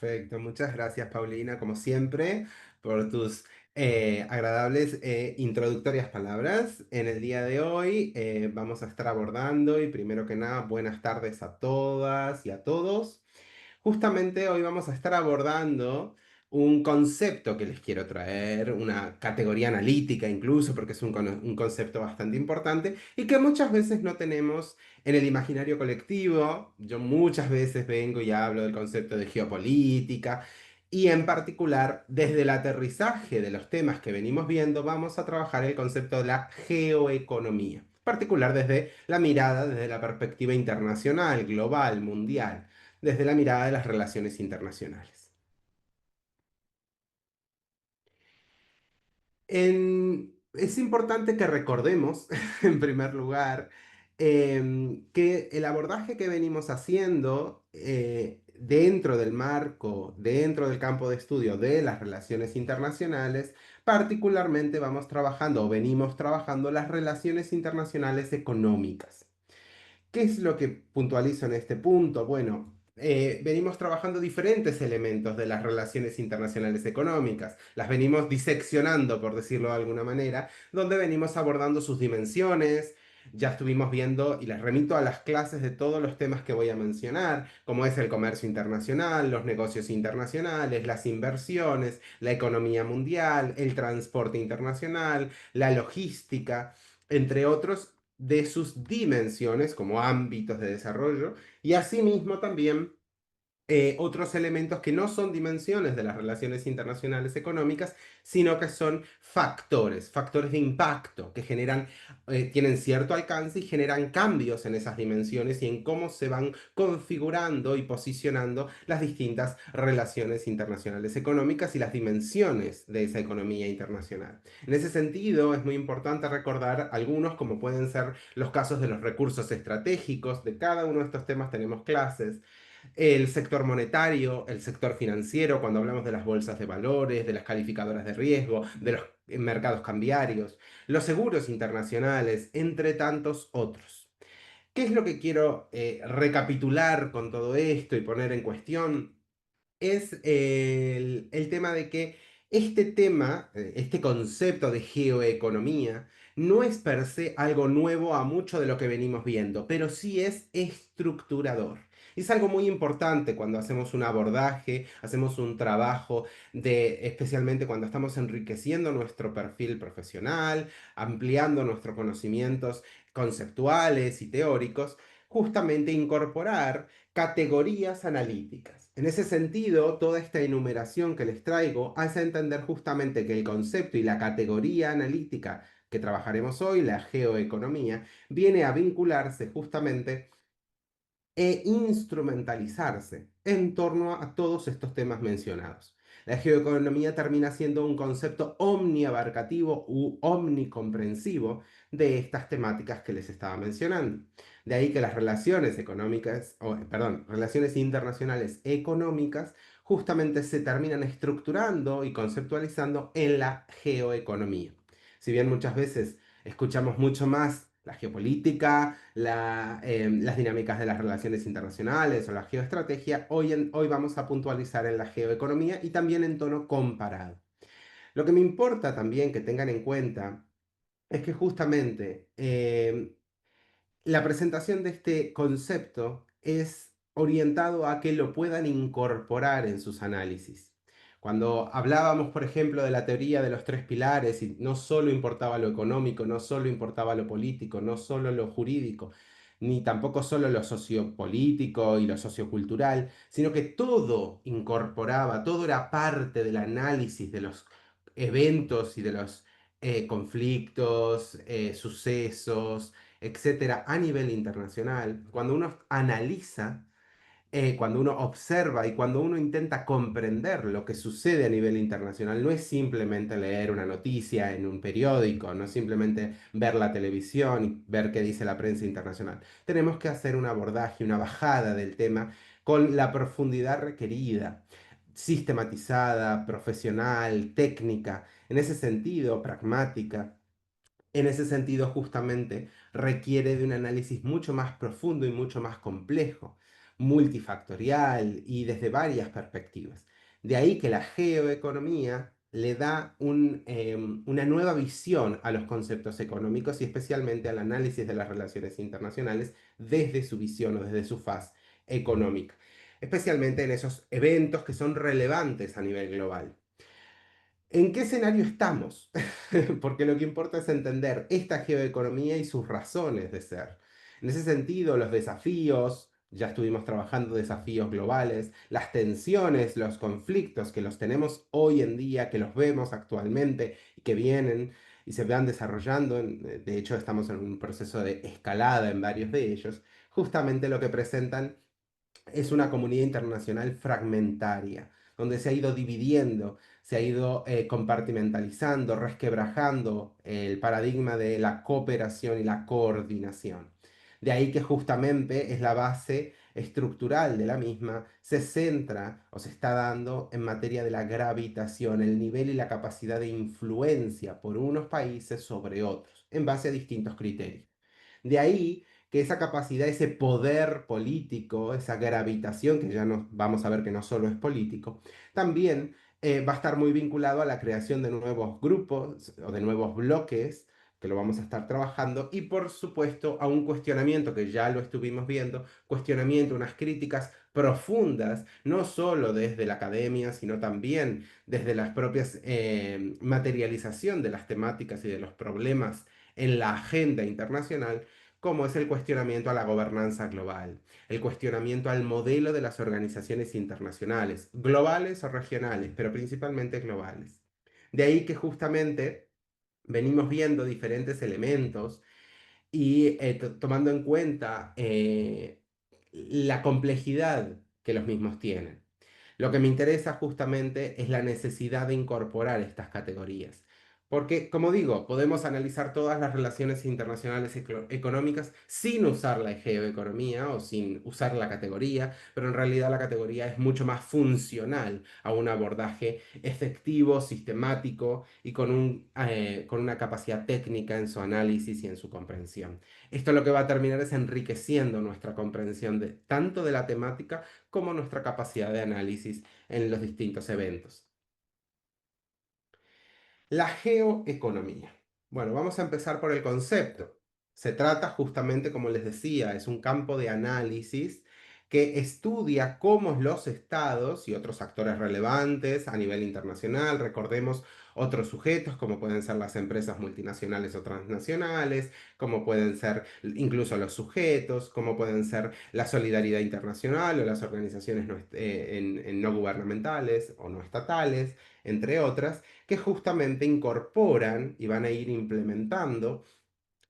Perfecto, muchas gracias Paulina, como siempre, por tus agradables introductorias palabras. En el día de hoy vamos a estar abordando, y primero que nada, buenas tardes a todas y a todos. Justamente hoy vamos a estar abordando un concepto que les quiero traer, una categoría analítica incluso, porque es un concepto bastante importante y que muchas veces no tenemos en el imaginario colectivo. Yo muchas veces vengo y hablo del concepto de geopolítica y en particular desde el aterrizaje de los temas que venimos viendo vamos a trabajar el concepto de la geoeconomía, en particular desde la mirada, desde la perspectiva internacional, global, mundial, desde la mirada de las relaciones internacionales. Es importante que recordemos, en primer lugar, que el abordaje que venimos haciendo dentro del marco, dentro del campo de estudio de las relaciones internacionales, particularmente vamos trabajando o venimos trabajando las relaciones internacionales económicas. ¿Qué es lo que puntualizo en este punto? Bueno, venimos trabajando diferentes elementos de las relaciones internacionales económicas, las venimos diseccionando, por decirlo de alguna manera, donde venimos abordando sus dimensiones. Ya estuvimos viendo, y les remito a las clases de todos los temas que voy a mencionar, como es el comercio internacional, los negocios internacionales, las inversiones, la economía mundial, el transporte internacional, la logística, entre otros de sus dimensiones como ámbitos de desarrollo, y asimismo también otros elementos que no son dimensiones de las relaciones internacionales económicas, sino que son factores, factores de impacto que generan, tienen cierto alcance y generan cambios en esas dimensiones y en cómo se van configurando y posicionando las distintas relaciones internacionales económicas y las dimensiones de esa economía internacional. En ese sentido, es muy importante recordar algunos, como pueden ser los casos de los recursos estratégicos. De cada uno de estos temas tenemos clases: el sector monetario, el sector financiero, cuando hablamos de las bolsas de valores, de las calificadoras de riesgo, de los mercados cambiarios, los seguros internacionales, entre tantos otros. ¿Qué es lo que quiero recapitular con todo esto y poner en cuestión? Es el tema de que este tema, este concepto de geoeconomía, no es per se algo nuevo a mucho de lo que venimos viendo, pero sí es estructurador. Y es algo muy importante cuando hacemos un abordaje, hacemos un trabajo de, especialmente cuando estamos enriqueciendo nuestro perfil profesional, ampliando nuestros conocimientos conceptuales y teóricos, justamente incorporar categorías analíticas. En ese sentido, toda esta enumeración que les traigo hace entender justamente que el concepto y la categoría analítica que trabajaremos hoy, la geoeconomía, viene a vincularse justamente e instrumentalizarse en torno a todos estos temas mencionados. La geoeconomía termina siendo un concepto omniabarcativo u omnicomprensivo de estas temáticas que les estaba mencionando. De ahí que las relaciones económicas, perdón, relaciones internacionales económicas justamente se terminan estructurando y conceptualizando en la geoeconomía. Si bien muchas veces escuchamos mucho más la geopolítica, las dinámicas de las relaciones internacionales o la geoestrategia, hoy vamos a puntualizar en la geoeconomía y también en tono comparado. Lo que me importa también que tengan en cuenta es que justamente la presentación de este concepto es orientado a que lo puedan incorporar en sus análisis. Cuando hablábamos, por ejemplo, de la teoría de los tres pilares, y no solo importaba lo económico, no solo importaba lo político, no solo lo jurídico, ni tampoco solo lo sociopolítico y lo sociocultural, sino que todo incorporaba, todo era parte del análisis de los eventos y de los conflictos, sucesos, etcétera, a nivel internacional. Cuando uno analiza, cuando uno observa y cuando uno intenta comprender lo que sucede a nivel internacional, no es simplemente leer una noticia en un periódico, no es simplemente ver la televisión y ver qué dice la prensa internacional. Tenemos que hacer un abordaje, una bajada del tema con la profundidad requerida, sistematizada, profesional, técnica, en ese sentido, pragmática. En ese sentido, justamente, requiere de un análisis mucho más profundo y mucho más complejo, multifactorial y desde varias perspectivas. De ahí que la geoeconomía le da una nueva visión a los conceptos económicos y especialmente al análisis de las relaciones internacionales desde su visión o desde su faz económica, especialmente en esos eventos que son relevantes a nivel global. ¿En qué escenario estamos? Porque lo que importa es entender esta geoeconomía y sus razones de ser. En ese sentido, los desafíos, ya estuvimos trabajando desafíos globales, las tensiones, los conflictos que los tenemos hoy en día, que los vemos actualmente y que vienen y se van desarrollando, de hecho estamos en un proceso de escalada en varios de ellos, justamente lo que presentan es una comunidad internacional fragmentaria, donde se ha ido dividiendo, se ha ido compartimentalizando, resquebrajando el paradigma de la cooperación y la coordinación. De ahí que justamente es la base estructural de la misma, se centra o se está dando en materia de la gravitación, el nivel y la capacidad de influencia por unos países sobre otros, en base a distintos criterios. De ahí que esa capacidad, ese poder político, esa gravitación, que ya no, vamos a ver que no solo es político, también va a estar muy vinculado a la creación de nuevos grupos o de nuevos bloques, que lo vamos a estar trabajando, y por supuesto a un cuestionamiento que ya lo estuvimos viendo, cuestionamiento, unas críticas profundas, no solo desde la academia, sino también desde las propias materialización de las temáticas y de los problemas en la agenda internacional, como es el cuestionamiento a la gobernanza global, el cuestionamiento al modelo de las organizaciones internacionales, globales o regionales, pero principalmente globales. De ahí que justamente venimos viendo diferentes elementos y tomando en cuenta la complejidad que los mismos tienen. Lo que me interesa justamente es la necesidad de incorporar estas categorías. Porque, como digo, podemos analizar todas las relaciones internacionales económicas sin usar la geoeconomía o sin usar la categoría, pero en realidad la categoría es mucho más funcional a un abordaje efectivo, sistemático y con una capacidad técnica en su análisis y en su comprensión. Esto lo que va a terminar es enriqueciendo nuestra comprensión de, tanto de la temática como nuestra capacidad de análisis en los distintos eventos. La geoeconomía. Bueno, vamos a empezar por el concepto. Se trata justamente, como les decía, es un campo de análisis que estudia cómo los estados y otros actores relevantes a nivel internacional, recordemos otros sujetos como pueden ser las empresas multinacionales o transnacionales, como pueden ser incluso los sujetos, como pueden ser la solidaridad internacional o las organizaciones no gubernamentales o no estatales, entre otras, que justamente incorporan y van a ir implementando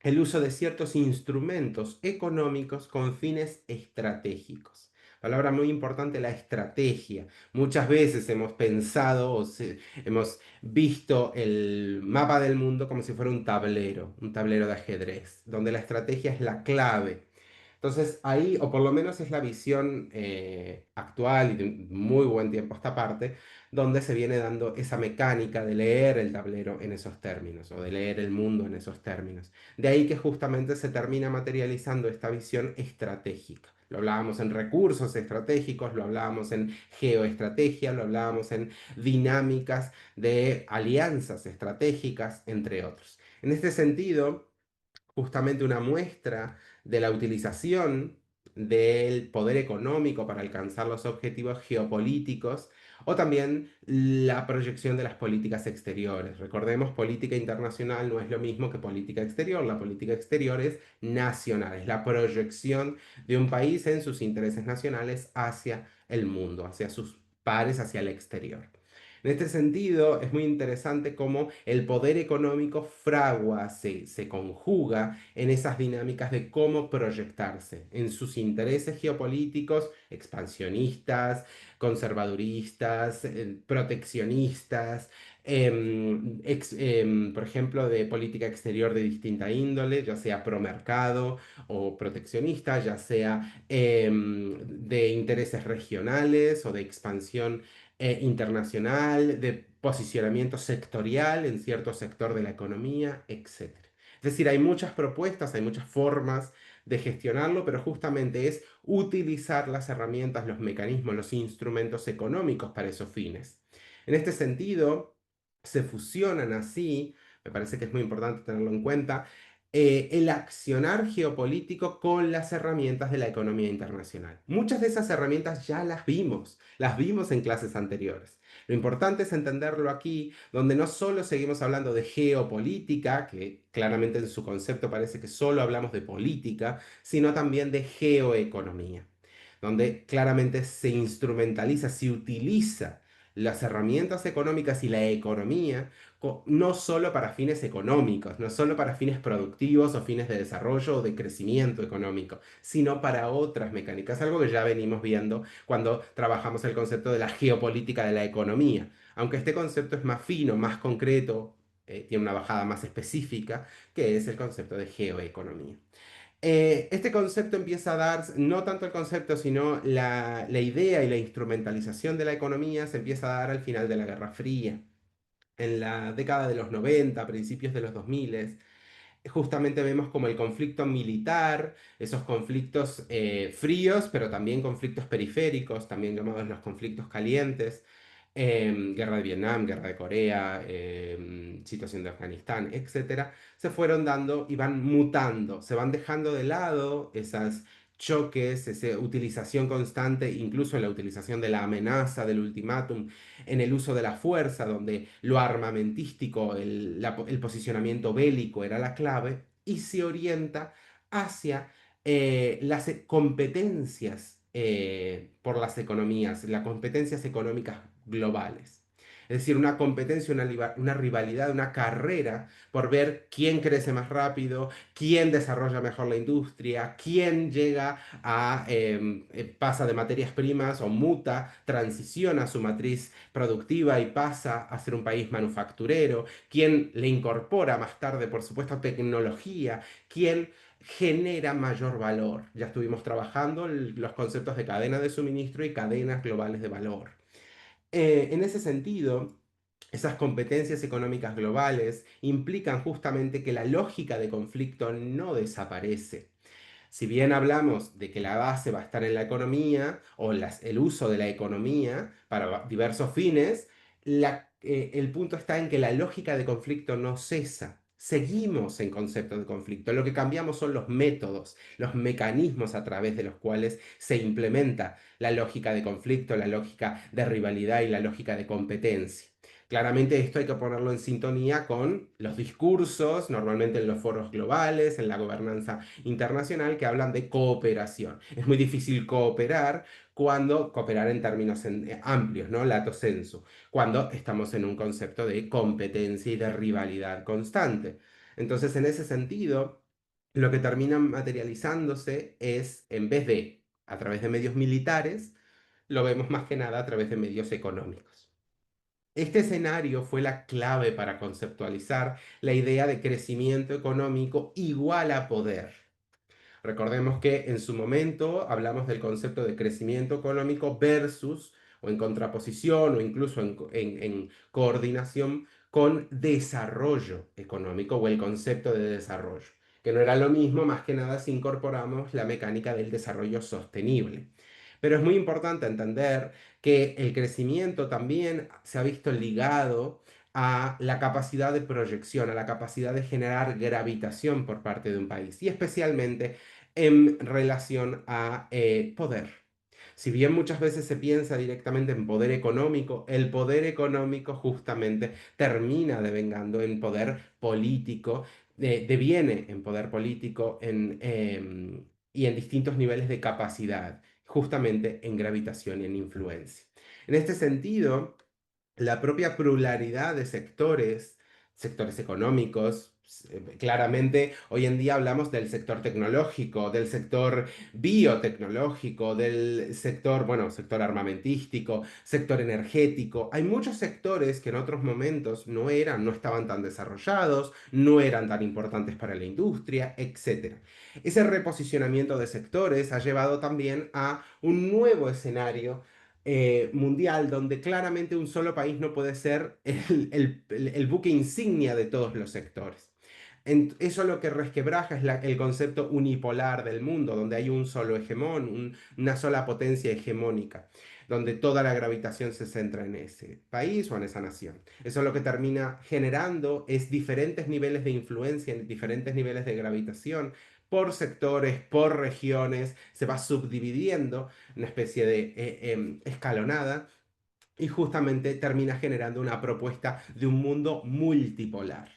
el uso de ciertos instrumentos económicos con fines estratégicos. Palabra muy importante, la estrategia. Muchas veces hemos pensado hemos visto el mapa del mundo como si fuera un tablero de ajedrez, donde la estrategia es la clave. Entonces ahí, o por lo menos es la visión actual y de un muy buen tiempo a esta parte, donde se viene dando esa mecánica de leer el tablero en esos términos, o de leer el mundo en esos términos. De ahí que justamente se termina materializando esta visión estratégica. Lo hablábamos en recursos estratégicos, lo hablábamos en geoestrategia, lo hablábamos en dinámicas de alianzas estratégicas, entre otros. En este sentido, justamente una muestra de la utilización del poder económico para alcanzar los objetivos geopolíticos o también la proyección de las políticas exteriores. Recordemos, política internacional no es lo mismo que política exterior. La política exterior es nacional, es la proyección de un país en sus intereses nacionales hacia el mundo, hacia sus pares, hacia el exterior. En este sentido, es muy interesante cómo el poder económico fragua, se conjuga en esas dinámicas de cómo proyectarse en sus intereses geopolíticos, expansionistas, conservaduristas, proteccionistas, por ejemplo, de política exterior de distinta índole, ya sea pro mercado o proteccionista, ya sea de intereses regionales o de expansión internacional, de posicionamiento sectorial en cierto sector de la economía, etcétera. Es decir, hay muchas propuestas, hay muchas formas de gestionarlo, pero justamente es utilizar las herramientas, los mecanismos, los instrumentos económicos para esos fines. En este sentido, se fusionan así, me parece que es muy importante tenerlo en cuenta, el accionar geopolítico con las herramientas de la economía internacional. Muchas de esas herramientas ya las vimos en clases anteriores. Lo importante es entenderlo aquí, donde no solo seguimos hablando de geopolítica, que claramente en su concepto parece que solo hablamos de política, sino también de geoeconomía, donde claramente se instrumentaliza, se utiliza las herramientas económicas y la economía no solo para fines económicos, no solo para fines productivos o fines de desarrollo o de crecimiento económico, sino para otras mecánicas, algo que ya venimos viendo cuando trabajamos el concepto de la geopolítica de la economía. Aunque este concepto es más fino, más concreto, tiene una bajada más específica, que es el concepto de geoeconomía. Este concepto empieza a dar, no tanto el concepto, sino la idea y la instrumentalización de la economía se empieza a dar al final de la Guerra Fría, en la década de los 90, principios de los 2000, justamente vemos como el conflicto militar, esos conflictos fríos, pero también conflictos periféricos, también llamados los conflictos calientes, guerra de Vietnam, guerra de Corea, situación de Afganistán, etcétera, se fueron dando y van mutando, se van dejando de lado esos choques, esa utilización constante, incluso en la utilización de la amenaza, del ultimátum, en el uso de la fuerza, donde lo armamentístico, el posicionamiento bélico era la clave, y se orienta hacia las competencias por las economías, las competencias económicas globales. Es decir, una competencia, una rivalidad, una carrera por ver quién crece más rápido, quién desarrolla mejor la industria, quién llega a, pasa de materias primas o muta, transiciona su matriz productiva y pasa a ser un país manufacturero, quién le incorpora más tarde, por supuesto, tecnología, quién genera mayor valor. Ya estuvimos trabajando los conceptos de cadena de suministro y cadenas globales de valor. En ese sentido, esas competencias económicas globales implican justamente que la lógica de conflicto no desaparece. Si bien hablamos de que la base va a estar en la economía o el uso de la economía para diversos fines, el punto está en que la lógica de conflicto no cesa. Seguimos en concepto de conflicto. Lo que cambiamos son los métodos, los mecanismos a través de los cuales se implementa la lógica de conflicto, la lógica de rivalidad y la lógica de competencia. Claramente esto hay que ponerlo en sintonía con los discursos, normalmente en los foros globales, en la gobernanza internacional, que hablan de cooperación. Es muy difícil cooperar en términos amplios, ¿no? Lato sensu, cuando estamos en un concepto de competencia y de rivalidad constante. Entonces, en ese sentido, lo que termina materializándose es, en vez de a través de medios militares, lo vemos más que nada a través de medios económicos. Este escenario fue la clave para conceptualizar la idea de crecimiento económico igual a poder. Recordemos que en su momento hablamos del concepto de crecimiento económico versus o en contraposición o incluso en coordinación con desarrollo económico o el concepto de desarrollo, que no era lo mismo más que nada si incorporamos la mecánica del desarrollo sostenible. Pero es muy importante entender que el crecimiento también se ha visto ligado a la capacidad de proyección, a la capacidad de generar gravitación por parte de un país y especialmente en relación a poder. Si bien muchas veces se piensa directamente en poder económico, el poder económico justamente termina devengando en poder político, deviene en poder político y en distintos niveles de capacidad, justamente en gravitación y en influencia. En este sentido, la propia pluralidad de sectores económicos, claramente hoy en día hablamos del sector tecnológico, del sector biotecnológico, del sector, bueno, sector armamentístico, sector energético. Hay muchos sectores que en otros momentos no estaban tan desarrollados, no eran tan importantes para la industria, etcétera. Ese reposicionamiento de sectores ha llevado también a un nuevo escenario mundial donde claramente un solo país no puede ser el buque insignia de todos los sectores. Eso lo que resquebraja es el concepto unipolar del mundo, donde hay un solo hegemón, una sola potencia hegemónica, donde toda la gravitación se centra en ese país o en esa nación. Eso lo que termina generando es diferentes niveles de influencia, diferentes niveles de gravitación por sectores, por regiones, se va subdividiendo, una especie de escalonada, y justamente termina generando una propuesta de un mundo multipolar.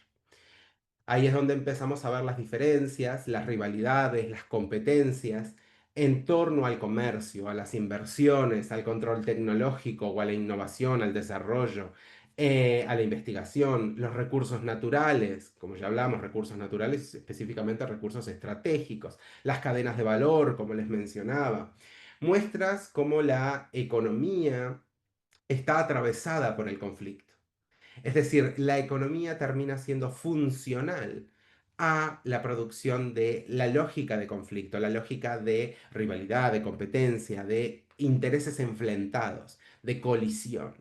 Ahí es donde empezamos a ver las diferencias, las rivalidades, las competencias en torno al comercio, a las inversiones, al control tecnológico o a la innovación, al desarrollo, a la investigación, los recursos naturales, como ya hablamos, recursos naturales, específicamente recursos estratégicos, las cadenas de valor, como les mencionaba. Muestras cómo la economía está atravesada por el conflicto. Es decir, la economía termina siendo funcional a la producción de la lógica de conflicto, la lógica de rivalidad, de competencia, de intereses enfrentados, de colisión.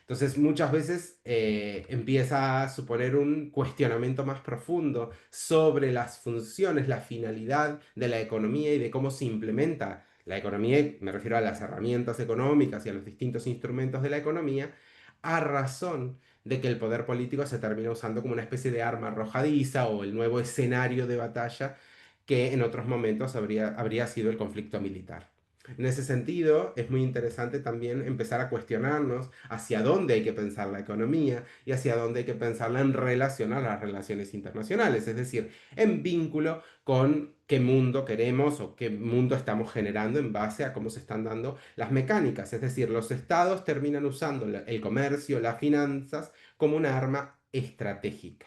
Entonces, muchas veces empieza a suponer un cuestionamiento más profundo sobre las funciones, la finalidad de la economía y de cómo se implementa la economía, y me refiero a las herramientas económicas y a los distintos instrumentos de la economía, a razón de que el poder político se termina usando como una especie de arma arrojadiza o el nuevo escenario de batalla que en otros momentos habría sido el conflicto militar. En ese sentido, es muy interesante también empezar a cuestionarnos hacia dónde hay que pensar la economía y hacia dónde hay que pensarla en relación a las relaciones internacionales, es decir, en vínculo con qué mundo queremos o qué mundo estamos generando en base a cómo se están dando las mecánicas. Es decir, los estados terminan usando el comercio, las finanzas como una arma estratégica,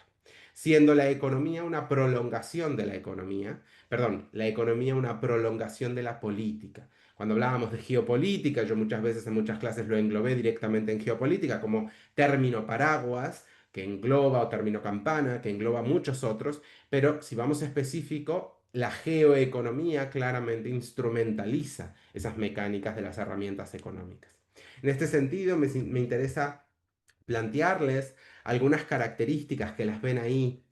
siendo la economía una prolongación de la economía, perdón, la economía una prolongación de la política. Cuando hablábamos de geopolítica, yo muchas veces en muchas clases lo englobé directamente en geopolítica como término paraguas, que engloba, o término campana, que engloba muchos otros, pero si vamos específico, la geoeconomía claramente instrumentaliza esas mecánicas de las herramientas económicas. En este sentido, me interesa plantearles algunas características que las ven ahí,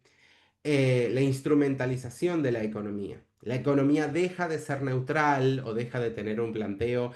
la instrumentalización de la economía. La economía deja de ser neutral o deja de tener un planteo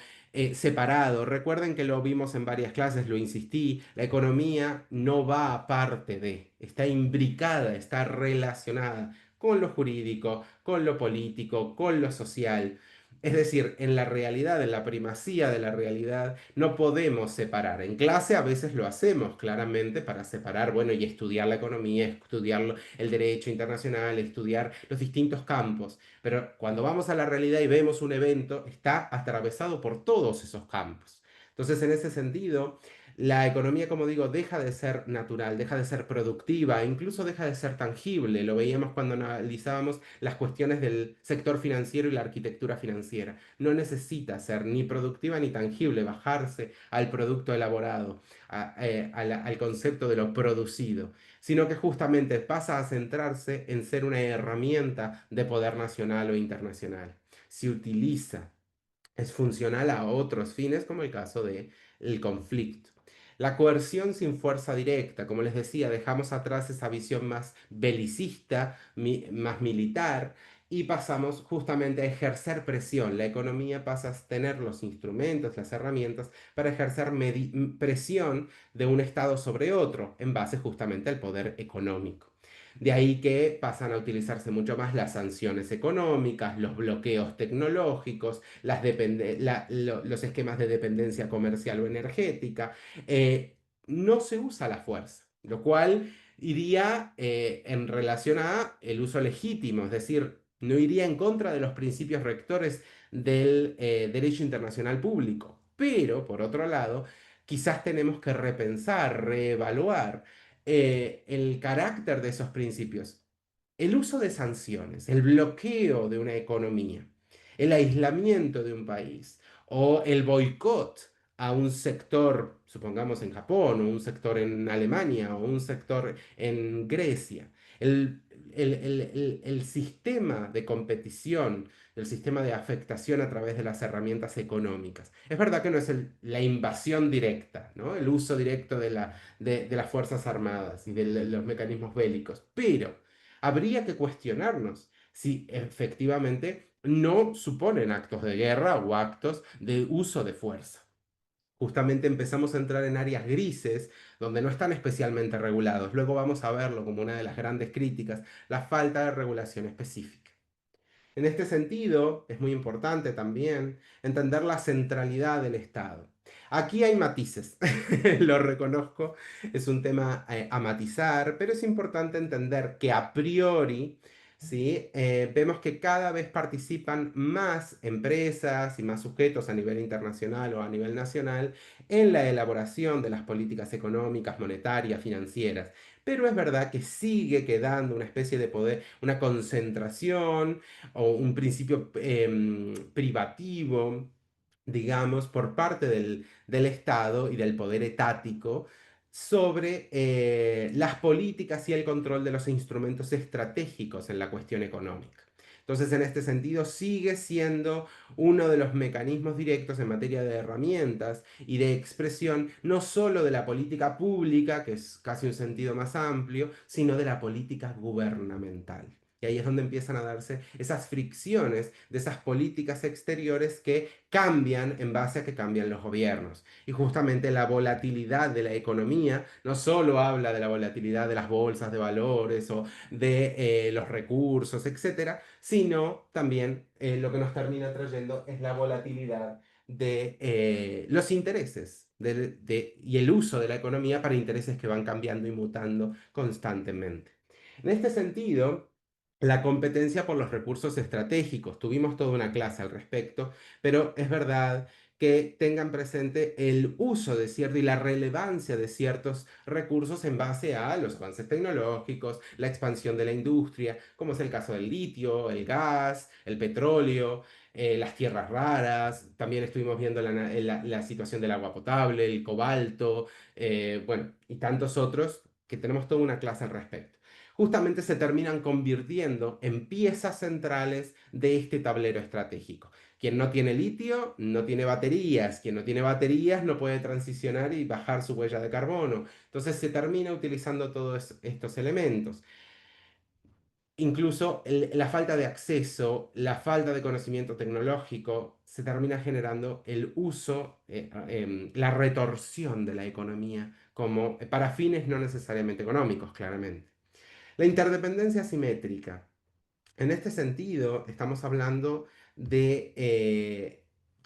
separado. Recuerden que lo vimos en varias clases, lo insistí, la economía no va aparte de, está imbricada, está relacionada con lo jurídico, con lo político, con lo social. Es decir, en la realidad, en la primacía de la realidad, no podemos separar. En clase a veces lo hacemos claramente para separar, bueno, y estudiar la economía, estudiar el derecho internacional, estudiar los distintos campos. Pero cuando vamos a la realidad y vemos un evento, está atravesado por todos esos campos. Entonces, en ese sentido, la economía, como digo, deja de ser natural, deja de ser productiva, incluso deja de ser tangible. Lo veíamos cuando analizábamos las cuestiones del sector financiero y la arquitectura financiera. No necesita ser ni productiva ni tangible, bajarse al producto elaborado, al concepto de lo producido, sino que justamente pasa a centrarse en ser una herramienta de poder nacional o internacional. Se utiliza, es funcional a otros fines, como el caso del conflicto. La coerción sin fuerza directa, como les decía, dejamos atrás esa visión más belicista, más militar, y pasamos justamente a ejercer presión. La economía pasa a tener los instrumentos, las herramientas para ejercer presión de un Estado sobre otro, en base justamente al poder económico. De ahí que pasan a utilizarse mucho más las sanciones económicas, los bloqueos tecnológicos, los esquemas de dependencia comercial o energética. No se usa la fuerza, lo cual iría en relación a el uso legítimo, es decir, no iría en contra de los principios rectores del derecho internacional público. Pero, por otro lado, quizás tenemos que repensar, reevaluar el carácter de esos principios. El uso de sanciones, el bloqueo de una economía, el aislamiento de un país o el boicot a un sector, supongamos en Japón, o un sector en Alemania, o un sector en Grecia. El, el sistema de competición, el sistema de afectación a través de las herramientas económicas. Es verdad que no es la invasión directa, ¿no? El uso directo de las Fuerzas Armadas y de los mecanismos bélicos, pero habría que cuestionarnos si efectivamente no suponen actos de guerra o actos de uso de fuerza. Justamente empezamos a entrar en áreas grises donde no están especialmente regulados. Luego vamos a verlo como una de las grandes críticas, la falta de regulación específica. En este sentido, es muy importante también entender la centralidad del Estado. Aquí hay matices, lo reconozco, es un tema a matizar, pero es importante entender que a priori, ¿sí? Vemos que cada vez participan más empresas y más sujetos a nivel internacional o a nivel nacional en la elaboración de las políticas económicas, monetarias, financieras. Pero es verdad que sigue quedando una especie de poder, una concentración o un principio privativo, digamos, por parte del Estado y del poder etático sobre las políticas y el control de los instrumentos estratégicos en la cuestión económica. Entonces, en este sentido, sigue siendo uno de los mecanismos directos en materia de herramientas y de expresión, no solo de la política pública, que es casi un sentido más amplio, sino de la política gubernamental. Y ahí es donde empiezan a darse esas fricciones de esas políticas exteriores que cambian en base a que cambian los gobiernos. Y justamente la volatilidad de la economía no solo habla de la volatilidad de las bolsas de valores o de los recursos, etcétera, sino también lo que nos termina trayendo es la volatilidad de los intereses y el uso de la economía para intereses que van cambiando y mutando constantemente. En este sentido, la competencia por los recursos estratégicos. Tuvimos toda una clase al respecto, pero es verdad que tengan presente el uso de cierto y la relevancia de ciertos recursos en base a los avances tecnológicos, la expansión de la industria, como es el caso del litio, el gas, el petróleo, las tierras raras. También estuvimos viendo la situación del agua potable, el cobalto, bueno, y tantos otros que tenemos toda una clase al respecto. Justamente se terminan convirtiendo en piezas centrales de este tablero estratégico. Quien no tiene litio no tiene baterías, quien no tiene baterías no puede transicionar y bajar su huella de carbono. Entonces se termina utilizando todos estos elementos. Incluso la falta de acceso, la falta de conocimiento tecnológico, se termina generando el uso, la retorsión de la economía como para fines no necesariamente económicos, claramente. La interdependencia asimétrica. En este sentido, estamos hablando de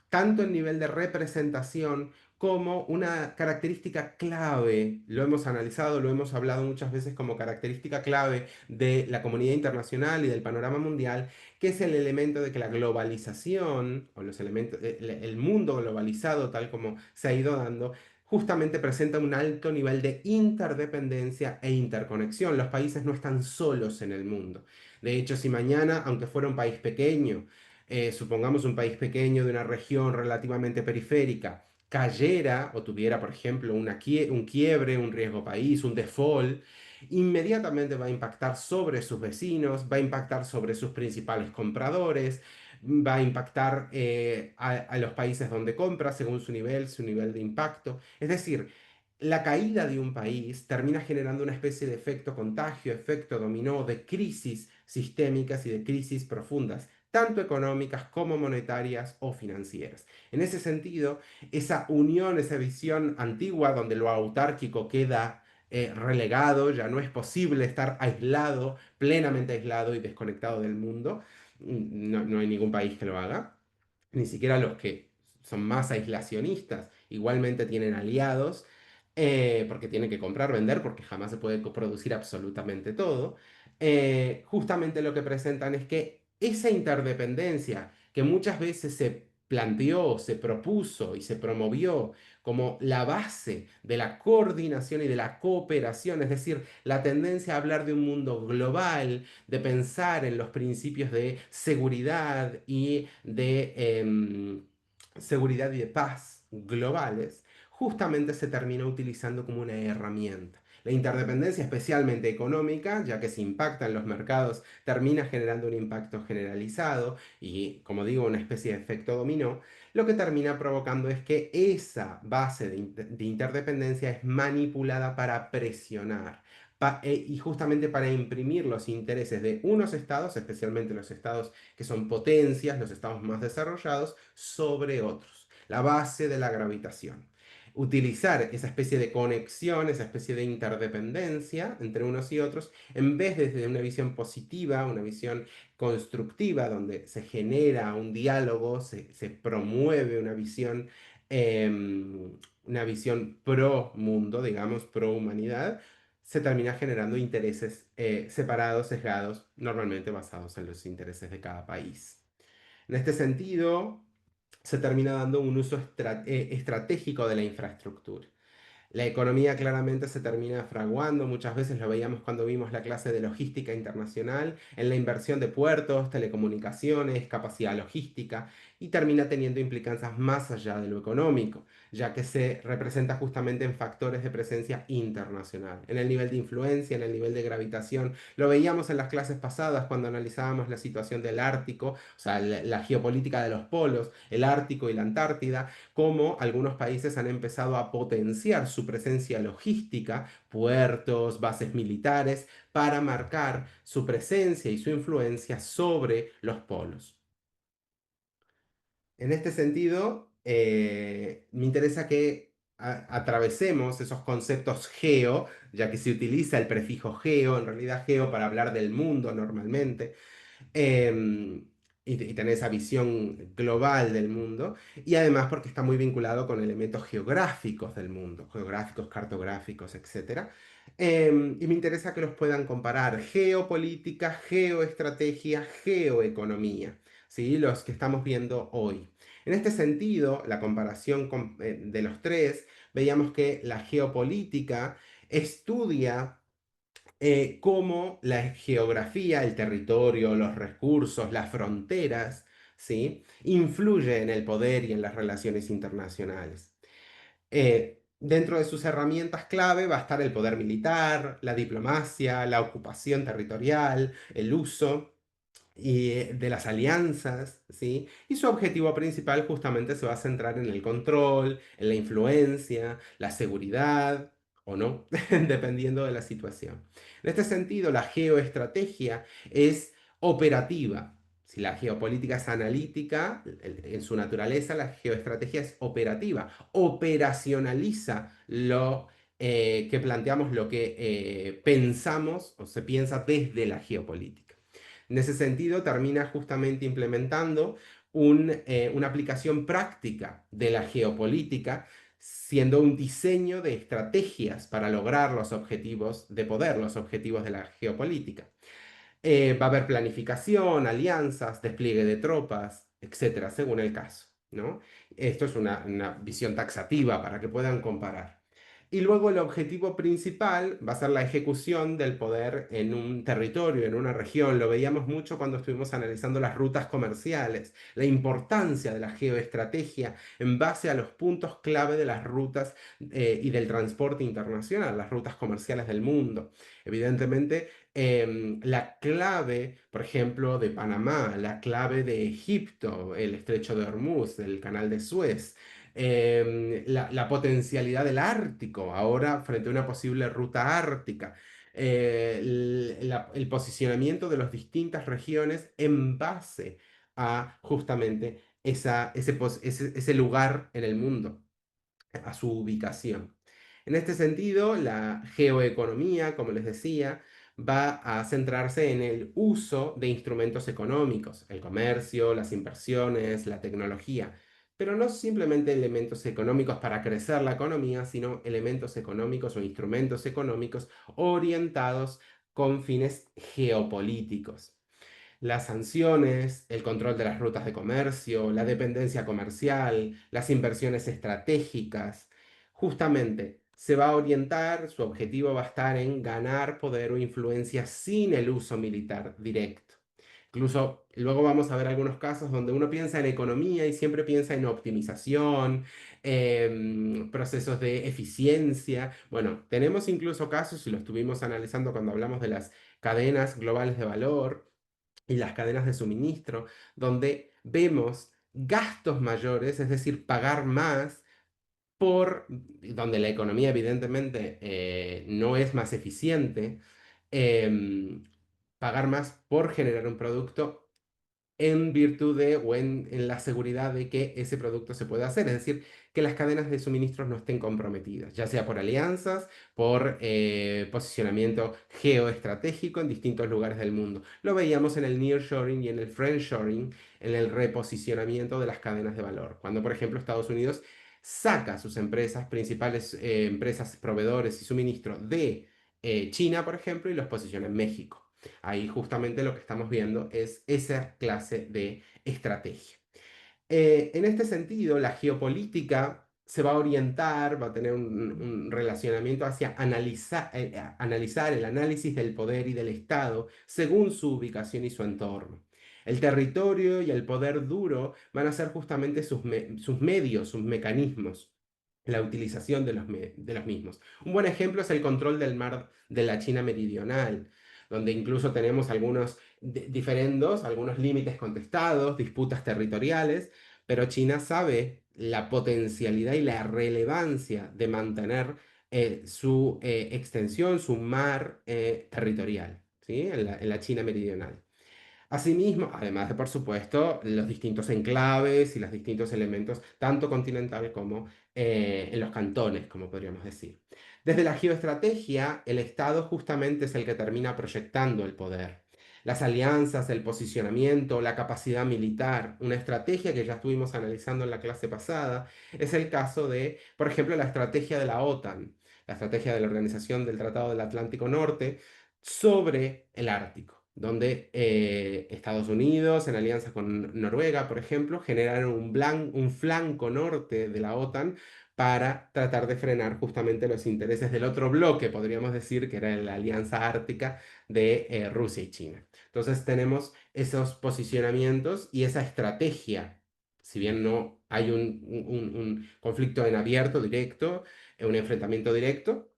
tanto el nivel de representación como una característica clave, lo hemos analizado, lo hemos hablado muchas veces como característica clave de la comunidad internacional y del panorama mundial, que es el elemento de que la globalización o los elementos, el mundo globalizado tal como se ha ido dando, justamente presenta un alto nivel de interdependencia e interconexión. Los países no están solos en el mundo. De hecho, si mañana, aunque fuera un país pequeño, supongamos un país pequeño de una región relativamente periférica, cayera o tuviera, por ejemplo, un quiebre, un riesgo país, un default, inmediatamente va a impactar sobre sus vecinos, va a impactar sobre sus principales compradores, va a impactar a los países donde compra según su nivel de impacto. Es decir, la caída de un país termina generando una especie de efecto contagio, efecto dominó, de crisis sistémicas y de crisis profundas, tanto económicas como monetarias o financieras. En ese sentido, esa unión, esa visión antigua donde lo autárquico queda relegado, ya no es posible estar aislado, plenamente aislado y desconectado del mundo, no, no hay ningún país que lo haga, ni siquiera los que son más aislacionistas igualmente tienen aliados, porque tienen que comprar, vender, porque jamás se puede producir absolutamente todo. Justamente lo que presentan es que esa interdependencia que muchas veces se planteó, se propuso y se promovió como la base de la coordinación y de la cooperación, es decir, la tendencia a hablar de un mundo global, de pensar en los principios de seguridad y de seguridad y de paz globales, justamente se termina utilizando como una herramienta. La interdependencia, especialmente económica, ya que se impacta en los mercados, termina generando un impacto generalizado y, como digo, una especie de efecto dominó, lo que termina provocando es que esa base de interdependencia es manipulada para presionar y justamente para imprimir los intereses de unos estados, especialmente los estados que son potencias, los estados más desarrollados, sobre otros. La base de la gravitación. Utilizar esa especie de conexión, esa especie de interdependencia entre unos y otros, en vez de desde una visión positiva, una visión constructiva, donde se genera un diálogo, se promueve una visión pro mundo, digamos, pro humanidad, se termina generando intereses separados, sesgados, normalmente basados en los intereses de cada país. En este sentido, se termina dando un uso estratégico de la infraestructura. La economía claramente se termina fraguando, muchas veces lo veíamos cuando vimos la clase de logística internacional, en la inversión de puertos, telecomunicaciones, capacidad logística, y termina teniendo implicancias más allá de lo económico, ya que se representa justamente en factores de presencia internacional, en el nivel de influencia, en el nivel de gravitación. Lo veíamos en las clases pasadas cuando analizábamos la situación del Ártico, o sea, la geopolítica de los polos, el Ártico y la Antártida, cómo algunos países han empezado a potenciar su presencia logística, puertos, bases militares, para marcar su presencia y su influencia sobre los polos. En este sentido, me interesa que atravesemos esos conceptos geo, ya que se utiliza el prefijo geo, en realidad geo para hablar del mundo normalmente, y tener esa visión global del mundo, y además porque está muy vinculado con elementos geográficos del mundo, geográficos, cartográficos, etcétera. Y me interesa que los puedan comparar: geopolítica, geoestrategia, geoeconomía, ¿sí? Los que estamos viendo hoy. En este sentido, la comparación de los tres, veíamos que la geopolítica estudia cómo la geografía, el territorio, los recursos, las fronteras, ¿sí? Influye en el poder y en las relaciones internacionales. Dentro de sus herramientas clave va a estar el poder militar, la diplomacia, la ocupación territorial, el uso de las alianzas, ¿sí? Y su objetivo principal justamente se va a centrar en el control, en la influencia, la seguridad o no, dependiendo de la situación. En este sentido, la geoestrategia es operativa. Si la geopolítica es analítica, en su naturaleza, la geoestrategia es operativa, operacionaliza lo que planteamos, lo que pensamos o se piensa desde la geopolítica. En ese sentido, termina justamente implementando una aplicación práctica de la geopolítica, siendo un diseño de estrategias para lograr los objetivos de poder, los objetivos de la geopolítica. Va a haber planificación, alianzas, despliegue de tropas, etcétera, según el caso, ¿no? Esto es una visión taxativa para que puedan comparar. Y luego el objetivo principal va a ser la ejecución del poder en un territorio, en una región. Lo veíamos mucho cuando estuvimos analizando las rutas comerciales, la importancia de la geoestrategia en base a los puntos clave de las rutas y del transporte internacional, las rutas comerciales del mundo. Evidentemente, la clave, por ejemplo, de Panamá, la clave de Egipto, el estrecho de Hormuz, el canal de Suez, la potencialidad del Ártico, ahora frente a una posible ruta ártica, el posicionamiento de las distintas regiones en base a justamente ese lugar en el mundo, a su ubicación. En este sentido, la geoeconomía, como les decía, va a centrarse en el uso de instrumentos económicos, el comercio, las inversiones, la tecnología, pero no simplemente elementos económicos para crecer la economía, sino elementos económicos o instrumentos económicos orientados con fines geopolíticos. Las sanciones, el control de las rutas de comercio, la dependencia comercial, las inversiones estratégicas, justamente se va a orientar, su objetivo va a estar en ganar poder o influencia sin el uso militar directo. Incluso luego vamos a ver algunos casos donde uno piensa en economía y siempre piensa en optimización, procesos de eficiencia. Bueno, tenemos incluso casos, y lo estuvimos analizando cuando hablamos de las cadenas globales de valor, y las cadenas de suministro, donde vemos gastos mayores, es decir, pagar más donde la economía evidentemente no es más eficiente, em, pagar más por generar un producto en virtud de o en la seguridad de que ese producto se puede hacer, es decir, que las cadenas de suministros no estén comprometidas, ya sea por alianzas, por posicionamiento geoestratégico en distintos lugares del mundo. Lo veíamos en el nearshoring y en el friendshoring, en el reposicionamiento de las cadenas de valor, cuando por ejemplo Estados Unidos saca sus empresas, principales empresas, proveedores y suministros de China, por ejemplo, y los posiciona en México. Ahí justamente lo que estamos viendo es esa clase de estrategia. En este sentido, la geopolítica se va a orientar, va a tener un relacionamiento hacia analizar el análisis del poder y del Estado según su ubicación y su entorno. El territorio y el poder duro van a ser justamente sus medios, sus mecanismos, la utilización de los mismos. Un buen ejemplo es el control del mar de la China meridional, donde incluso tenemos algunos diferendos, algunos límites contestados, disputas territoriales, pero China sabe la potencialidad y la relevancia de mantener su extensión, su mar territorial, ¿sí? En la China meridional. Asimismo, además de, por supuesto, los distintos enclaves y los distintos elementos, tanto continentales como en los cantones, como podríamos decir. Desde la geoestrategia, el Estado justamente es el que termina proyectando el poder. Las alianzas, el posicionamiento, la capacidad militar, una estrategia que ya estuvimos analizando en la clase pasada, es el caso de, por ejemplo, la estrategia de la OTAN, la estrategia de la Organización del Tratado del Atlántico Norte, sobre el Ártico, donde Estados Unidos, en alianza con Noruega, por ejemplo, generaron un flanco norte de la OTAN para tratar de frenar justamente los intereses del otro bloque, podríamos decir, que era la Alianza Ártica de Rusia y China. Entonces tenemos esos posicionamientos y esa estrategia, si bien no hay un conflicto en abierto, directo, un enfrentamiento directo,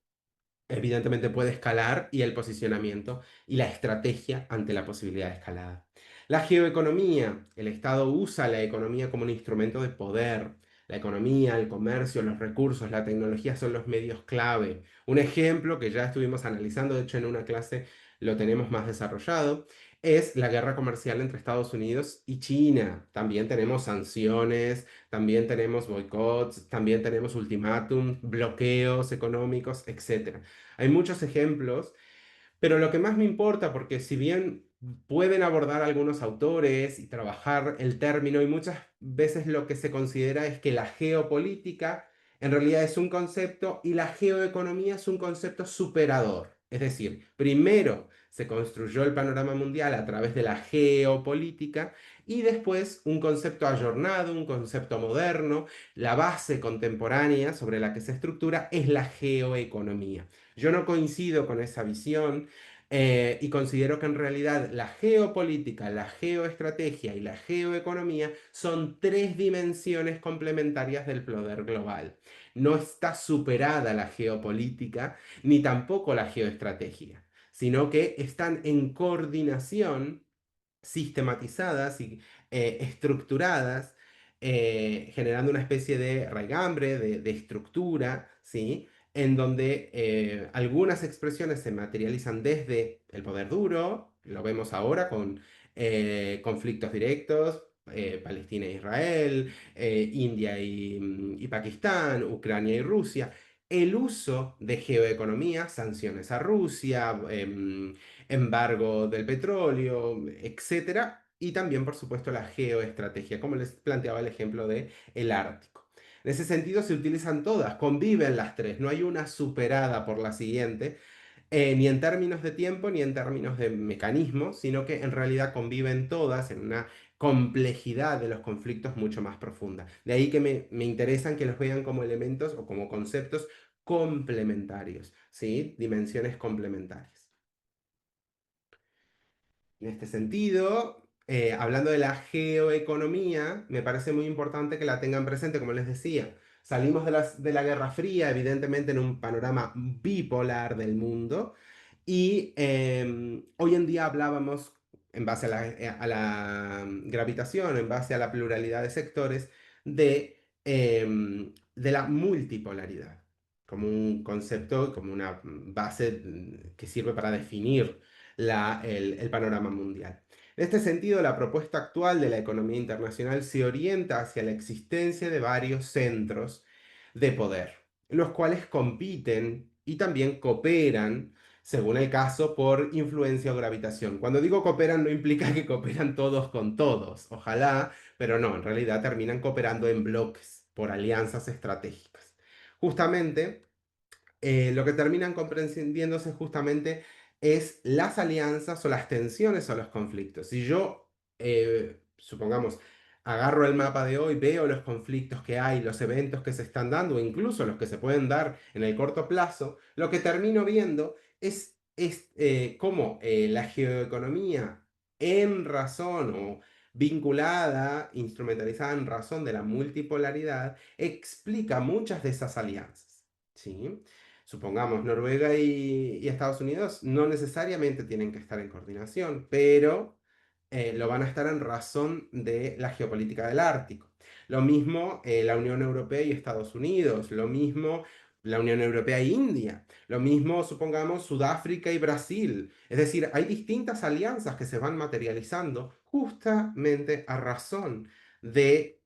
evidentemente puede escalar y el posicionamiento y la estrategia ante la posibilidad de escalada. La geoeconomía, el Estado usa la economía como un instrumento de poder. La economía, el comercio, los recursos, la tecnología son los medios clave. Un ejemplo que ya estuvimos analizando, de hecho en una clase lo tenemos más desarrollado, es la guerra comercial entre Estados Unidos y China. También tenemos sanciones, también tenemos boicots, también tenemos ultimátum, bloqueos económicos, etc. Hay muchos ejemplos, pero lo que más me importa, porque si bien pueden abordar algunos autores y trabajar el término, y muchas veces lo que se considera es que la geopolítica en realidad es un concepto y la geoeconomía es un concepto superador. Es decir, primero se construyó el panorama mundial a través de la geopolítica y después un concepto ayornado, un concepto moderno, la base contemporánea sobre la que se estructura es la geoeconomía. Yo no coincido con esa visión y considero que en realidad la geopolítica, la geoestrategia y la geoeconomía son tres dimensiones complementarias del poder global. No está superada la geopolítica ni tampoco la geoestrategia, sino que están en coordinación, sistematizadas y estructuradas, generando una especie de raigambre, de estructura, ¿sí? En donde algunas expresiones se materializan desde el poder duro, lo vemos ahora con conflictos directos, Palestina e Israel, India y Pakistán, Ucrania y Rusia, el uso de geoeconomía, sanciones a Rusia, embargo del petróleo, etcétera, y también, por supuesto, la geoestrategia, como les planteaba el ejemplo de el Ártico. En ese sentido se utilizan todas, conviven las tres, no hay una superada por la siguiente, ni en términos de tiempo ni en términos de mecanismos, sino que en realidad conviven todas en una complejidad de los conflictos mucho más profunda. De ahí que me interesan que los vean como elementos o como conceptos complementarios, ¿sí? Dimensiones complementarias. En este sentido, hablando de la geoeconomía, me parece muy importante que la tengan presente, como les decía. Salimos de la Guerra Fría, evidentemente en un panorama bipolar del mundo, y hoy en día hablábamos, en base a la gravitación, en base a la pluralidad de sectores, de de la multipolaridad, como un concepto, como una base que sirve para definir el panorama mundial. En este sentido, la propuesta actual de la economía internacional se orienta hacia la existencia de varios centros de poder, los cuales compiten y también cooperan, según el caso, por influencia o gravitación. Cuando digo cooperan, no implica que cooperan todos con todos, ojalá, pero no, en realidad terminan cooperando en bloques, por alianzas estratégicas. Justamente lo que terminan comprendiéndose justamente es las alianzas o las tensiones o los conflictos. Si yo, supongamos, agarro el mapa de hoy, veo los conflictos que hay, los eventos que se están dando, incluso los que se pueden dar en el corto plazo, lo que termino viendo es cómo la geoeconomía en razón o vinculada, instrumentalizada en razón de la multipolaridad, explica muchas de esas alianzas. ¿Sí? Supongamos, Noruega y Estados Unidos no necesariamente tienen que estar en coordinación, pero lo van a estar en razón de la geopolítica del Ártico. Lo mismo la Unión Europea y Estados Unidos, lo mismo la Unión Europea e India, lo mismo, supongamos, Sudáfrica y Brasil. Es decir, hay distintas alianzas que se van materializando justamente a razón de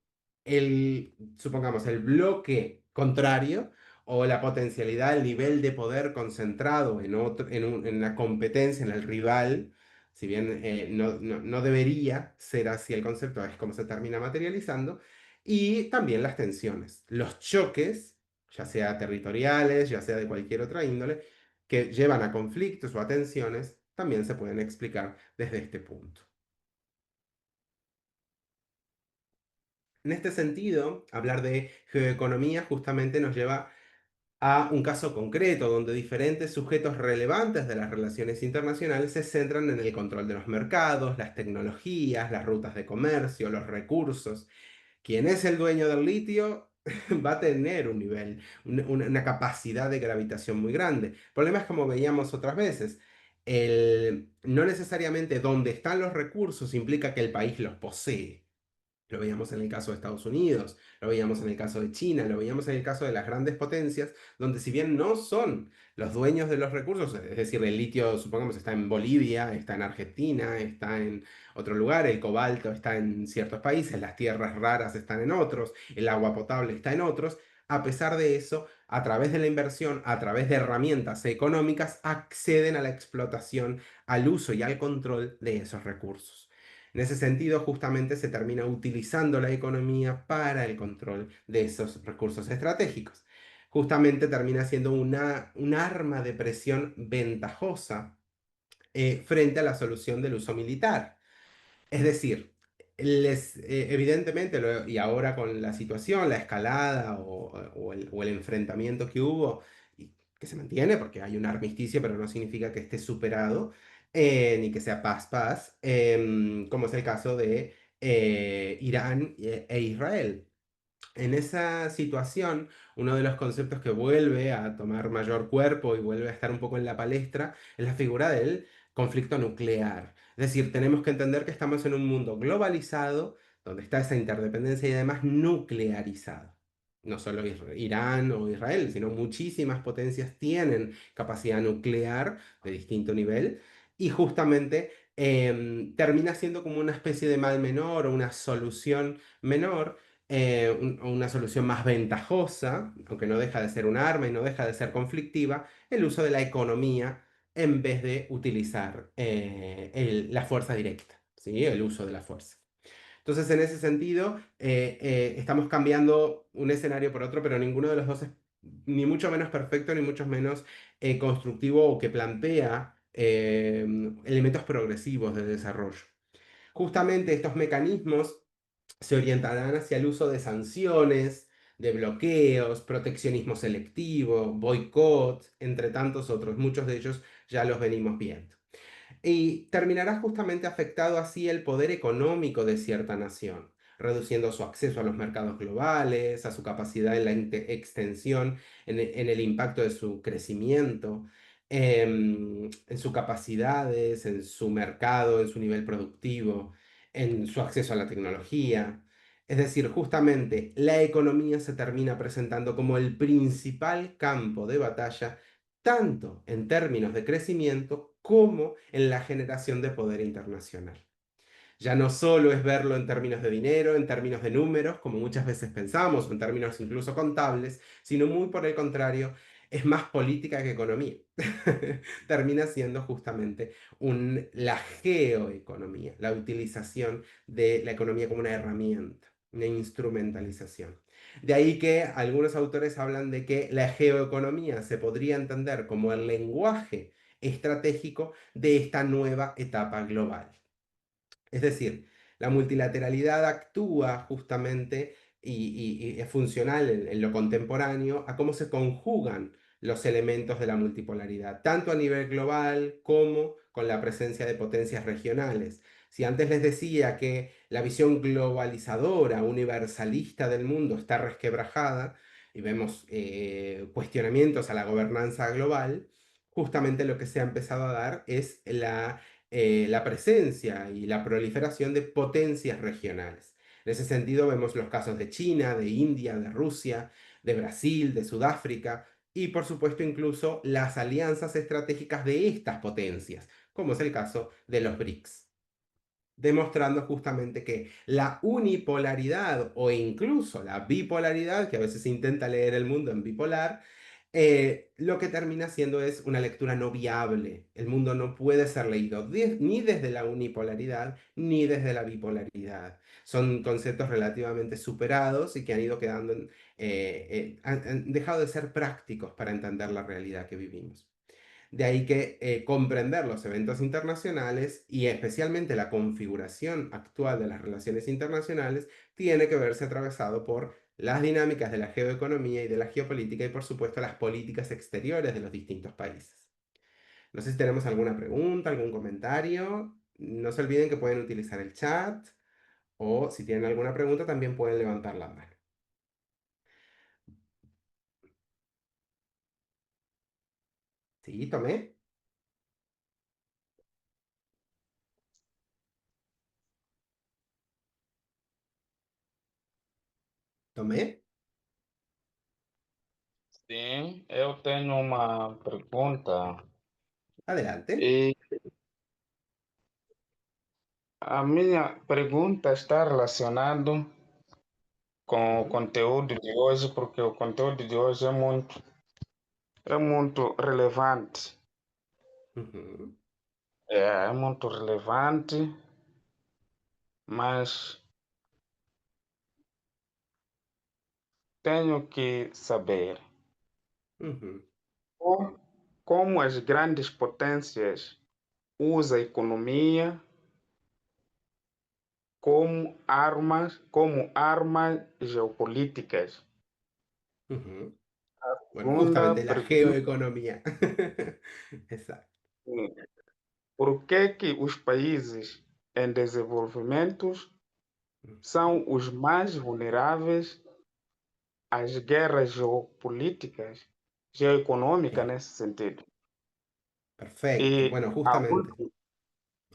supongamos, el bloque contrario o la potencialidad, el nivel de poder concentrado en la competencia, en el rival, si bien no debería ser así el concepto, es como se termina materializando, y también las tensiones, los choques, ya sea territoriales, ya sea de cualquier otra índole, que llevan a conflictos o a tensiones, también se pueden explicar desde este punto. En este sentido, hablar de geoeconomía justamente nos lleva a un caso concreto donde diferentes sujetos relevantes de las relaciones internacionales se centran en el control de los mercados, las tecnologías, las rutas de comercio, los recursos. Quien es el dueño del litio va a tener un nivel, una capacidad de gravitación muy grande. El problema es como veíamos otras veces. No necesariamente donde están los recursos implica que el país los posee. Lo veíamos en el caso de Estados Unidos, lo veíamos en el caso de China, lo veíamos en el caso de las grandes potencias, donde si bien no son los dueños de los recursos, es decir, el litio, supongamos, está en Bolivia, está en Argentina, está en otro lugar, el cobalto está en ciertos países, las tierras raras están en otros, el agua potable está en otros, a pesar de eso, a través de la inversión, a través de herramientas económicas, acceden a la explotación, al uso y al control de esos recursos. En ese sentido, justamente se termina utilizando la economía para el control de esos recursos estratégicos. Justamente termina siendo un arma de presión ventajosa frente a la solución del uso militar. Es decir, evidentemente, y ahora con la situación, la escalada o el enfrentamiento que hubo, y que se mantiene porque hay un armisticio, pero no significa que esté superado, ni que sea paz, como es el caso de Irán e Israel. En esa situación, uno de los conceptos que vuelve a tomar mayor cuerpo y vuelve a estar un poco en la palestra es la figura del conflicto nuclear. Es decir, tenemos que entender que estamos en un mundo globalizado, donde está esa interdependencia y además nuclearizado. No solo Irán o Israel, sino muchísimas potencias tienen capacidad nuclear de distinto nivel y justamente termina siendo como una especie de mal menor o una solución menor una solución más ventajosa, aunque no deja de ser un arma y no deja de ser conflictiva, el uso de la economía en vez de utilizar la fuerza directa, ¿sí? El uso de la fuerza. Entonces, en ese sentido, estamos cambiando un escenario por otro, pero ninguno de los dos es ni mucho menos perfecto, ni mucho menos constructivo o que plantea elementos progresivos de desarrollo. Justamente estos mecanismos se orientarán hacia el uso de sanciones, de bloqueos, proteccionismo selectivo, boicot, entre tantos otros. Muchos de ellos ya los venimos viendo. Y terminará justamente afectado así el poder económico de cierta nación, reduciendo su acceso a los mercados globales, a su capacidad en la extensión, en el impacto de su crecimiento, en sus capacidades, en su mercado, en su nivel productivo, en su acceso a la tecnología. Es decir, justamente la economía se termina presentando como el principal campo de batalla, tanto en términos de crecimiento como en la generación de poder internacional. Ya no solo es verlo en términos de dinero, en términos de números, como muchas veces pensamos, o en términos incluso contables, sino muy por el contrario, es más política que economía. Termina siendo justamente la geoeconomía, la utilización de la economía como una herramienta, una instrumentalización. De ahí que algunos autores hablan de que la geoeconomía se podría entender como el lenguaje estratégico de esta nueva etapa global. Es decir, la multilateralidad actúa justamente y es funcional en lo contemporáneo a cómo se conjugan los elementos de la multipolaridad, tanto a nivel global como con la presencia de potencias regionales. Si antes les decía que la visión globalizadora, universalista del mundo está resquebrajada y vemos cuestionamientos a la gobernanza global, justamente lo que se ha empezado a dar es la presencia y la proliferación de potencias regionales. En ese sentido vemos los casos de China, de India, de Rusia, de Brasil, de Sudáfrica y por supuesto incluso las alianzas estratégicas de estas potencias, como es el caso de los BRICS, demostrando justamente que la unipolaridad o incluso la bipolaridad, que a veces se intenta leer el mundo en bipolar, lo que termina siendo es una lectura no viable. El mundo no puede ser leído ni desde la unipolaridad ni desde la bipolaridad. Son conceptos relativamente superados y que han ido quedando, han dejado de ser prácticos para entender la realidad que vivimos. De ahí que comprender los eventos internacionales y especialmente la configuración actual de las relaciones internacionales tiene que verse atravesado por las dinámicas de la geoeconomía y de la geopolítica y por supuesto las políticas exteriores de los distintos países. No sé si tenemos alguna pregunta, algún comentario. No se olviden que pueden utilizar el chat o si tienen alguna pregunta también pueden levantar la mano. Sí, tomé, tomé. Sim, eu tenho uma pergunta. Adelante. E a minha pergunta está relacionada com o Ujú, conteúdo de hoje, porque o conteúdo de hoje é muito relevante. ujú, É muito relevante, mas tenho que saber ujú, como, como as grandes potências usam a economia como armas geopolíticas. ujú. Bueno, Segunda justamente la pergunta. geoeconomía. Exacto. Por que os países em desenvolvimento são os mais vulneráveis às guerras geopolíticas, geoeconômicas Eh, nesse sentido? Perfecto. E Bueno, a, justamente. ulti-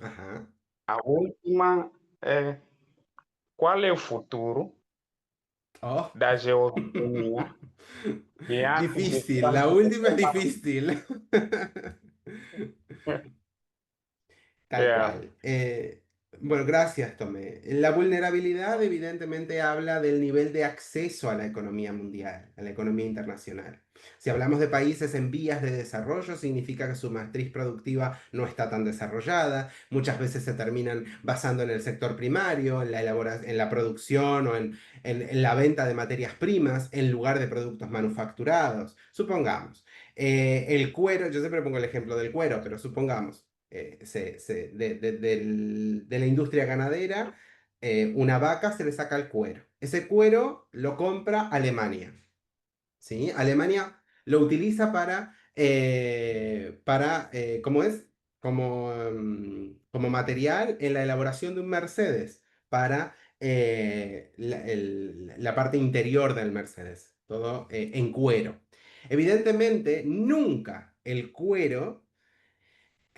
Ajá. a última é qual é o futuro Oh. da geoeconomia diante de Difícil, la tanto última es difícil. Tal é, cual. Bueno, gracias, Tomé. La vulnerabilidad evidentemente habla del nivel de acceso a la economía mundial, a la economía internacional. Si hablamos de países en vías de desarrollo, significa que su matriz productiva no está tan desarrollada. Muchas veces se terminan basando en el sector primario, en en la producción o en la venta de materias primas en lugar de productos manufacturados. Supongamos, el cuero, yo siempre pongo el ejemplo del cuero, pero supongamos de la industria ganadera, una vaca se le saca el cuero. Ese cuero lo compra Alemania. ¿Sí? Alemania lo utiliza ¿cómo es? Como material en la elaboración de un Mercedes para la parte interior del Mercedes, todo en cuero. Evidentemente, nunca el cuero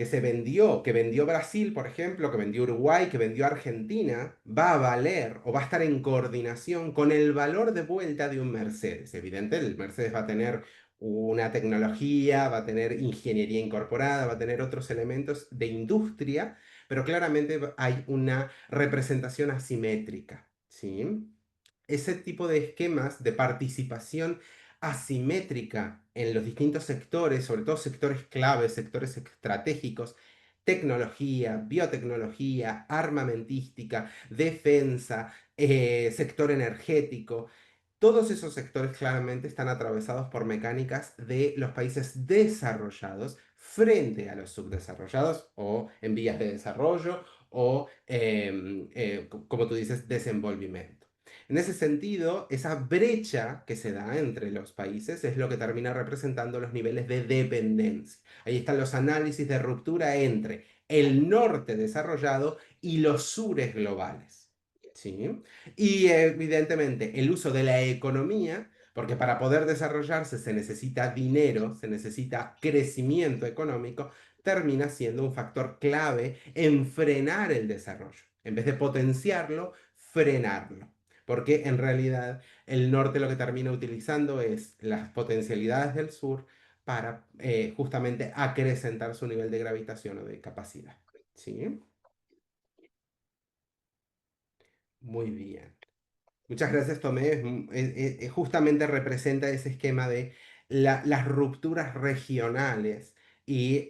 que se vendió, que vendió Brasil, por ejemplo, que vendió Uruguay, que vendió Argentina, va a valer o va a estar en coordinación con el valor de vuelta de un Mercedes. Evidente, el Mercedes va a tener una tecnología, va a tener ingeniería incorporada, va a tener otros elementos de industria, pero claramente hay una representación asimétrica, ¿sí? Ese tipo de esquemas de participación asimétrica en los distintos sectores, sobre todo sectores claves, sectores estratégicos, tecnología, biotecnología, armamentística, defensa, sector energético. Todos esos sectores claramente están atravesados por mecánicas de los países desarrollados frente a los subdesarrollados o en vías de desarrollo o, como tú dices, desenvolvimiento. En ese sentido, esa brecha que se da entre los países es lo que termina representando los niveles de dependencia. Ahí están los análisis de ruptura entre el norte desarrollado y los sures globales. ¿Sí? Y evidentemente el uso de la economía, porque para poder desarrollarse se necesita dinero, se necesita crecimiento económico, termina siendo un factor clave en frenar el desarrollo. En vez de potenciarlo, frenarlo. Porque en realidad el norte lo que termina utilizando es las potencialidades del sur para justamente acrecentar su nivel de gravitación o de capacidad. ¿Sí? Muy bien. Muchas gracias, Tomé. Justamente representa ese esquema de las rupturas regionales y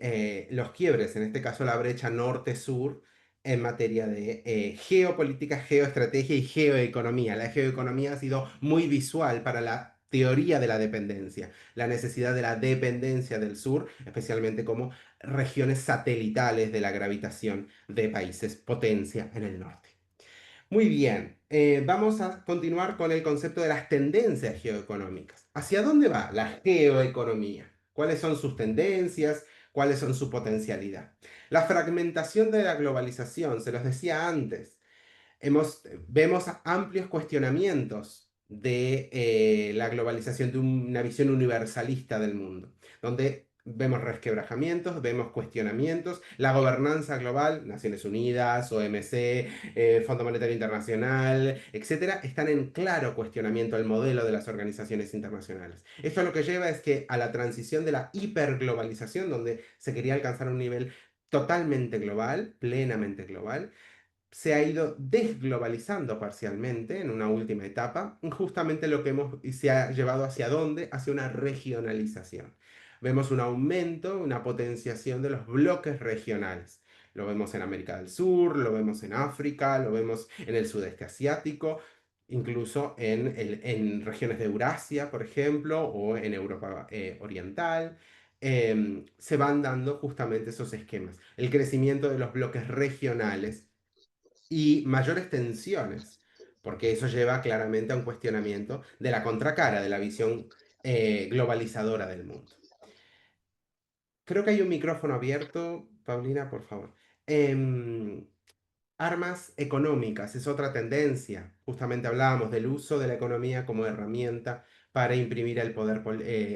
los quiebres, en este caso la brecha norte-sur, en materia de geopolítica, geoestrategia y geoeconomía. La geoeconomía ha sido muy visual para la teoría de la dependencia, la necesidad de la dependencia del sur, especialmente como regiones satelitales de la gravitación de países potencia en el norte. Muy bien, vamos a continuar con el concepto de las tendencias geoeconómicas. ¿Hacia dónde va la geoeconomía? ¿Cuáles son sus tendencias? ¿Cuáles son su potencialidad? La fragmentación de la globalización, se los decía antes, vemos amplios cuestionamientos de la globalización, de una visión universalista del mundo, donde vemos resquebrajamientos, vemos cuestionamientos, la gobernanza global, Naciones Unidas, OMC, Fondo Monetario Internacional, etcétera, están en claro cuestionamiento al modelo de las organizaciones internacionales. Esto lo que lleva es que a la transición de la hiperglobalización, donde se quería alcanzar un nivel totalmente global, plenamente global, se ha ido desglobalizando parcialmente en una última etapa, justamente lo que hemos y se ha llevado hacia dónde, hacia una regionalización. Vemos un aumento, una potenciación de los bloques regionales. Lo vemos en América del Sur, lo vemos en África, lo vemos en el sudeste asiático, incluso en regiones de Eurasia, por ejemplo, o en Europa Oriental. Se van dando justamente esos esquemas. El crecimiento de los bloques regionales y mayores tensiones, porque eso lleva claramente a un cuestionamiento de la contracara, de la visión globalizadora del mundo. Creo que hay un micrófono abierto, Paulina, por favor. Em, Armas económicas es otra tendencia. Justamente hablábamos del uso de la economía como herramienta para imprimir el poder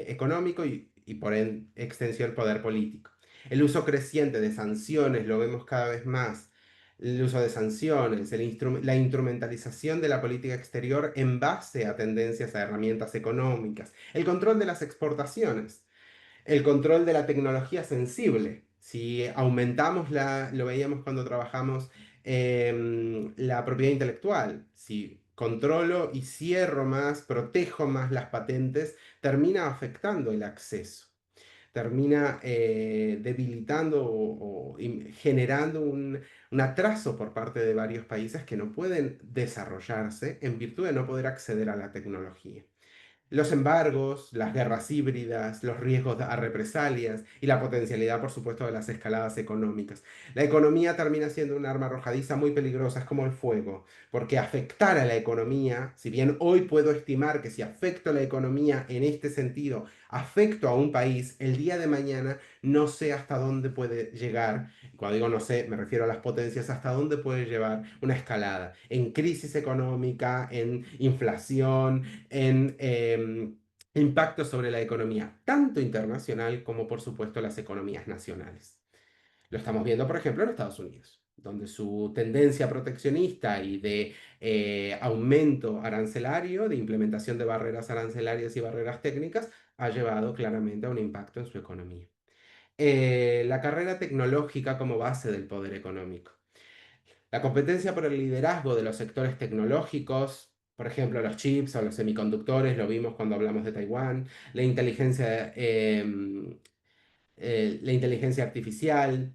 económico y por extensión el poder político. El uso creciente de sanciones, lo vemos cada vez más. El uso de sanciones, la instrumentalización de la política exterior en base a tendencias a herramientas económicas. El control de las exportaciones, el control de la tecnología sensible. Si aumentamos lo veíamos cuando trabajamos la propiedad intelectual. Si controlo y cierro más, protejo más las patentes, termina afectando el acceso. Termina debilitando o generando un atraso por parte de varios países que no pueden desarrollarse en virtud de no poder acceder a la tecnología. Los embargos, las guerras híbridas, los riesgos a represalias y la potencialidad, por supuesto, de las escaladas económicas. La economía termina siendo un arma arrojadiza muy peligrosa, es como el fuego, porque afectar a la economía, si bien hoy puedo estimar que si afecto a la economía en este sentido, afecto a un país, el día de mañana no sé hasta dónde puede llegar. Cuando digo no sé, me refiero a las potencias, hasta dónde puede llevar una escalada en crisis económica, en inflación, en impacto sobre la economía, tanto internacional como por supuesto las economías nacionales. Lo estamos viendo, por ejemplo, en Estados Unidos, donde su tendencia proteccionista y de aumento arancelario, de implementación de barreras arancelarias y barreras técnicas, ha llevado claramente a un impacto en su economía. La carrera tecnológica como base del poder económico. La competencia por el liderazgo de los sectores tecnológicos, por ejemplo, los chips o los semiconductores, lo vimos cuando hablamos de Taiwán, la inteligencia artificial,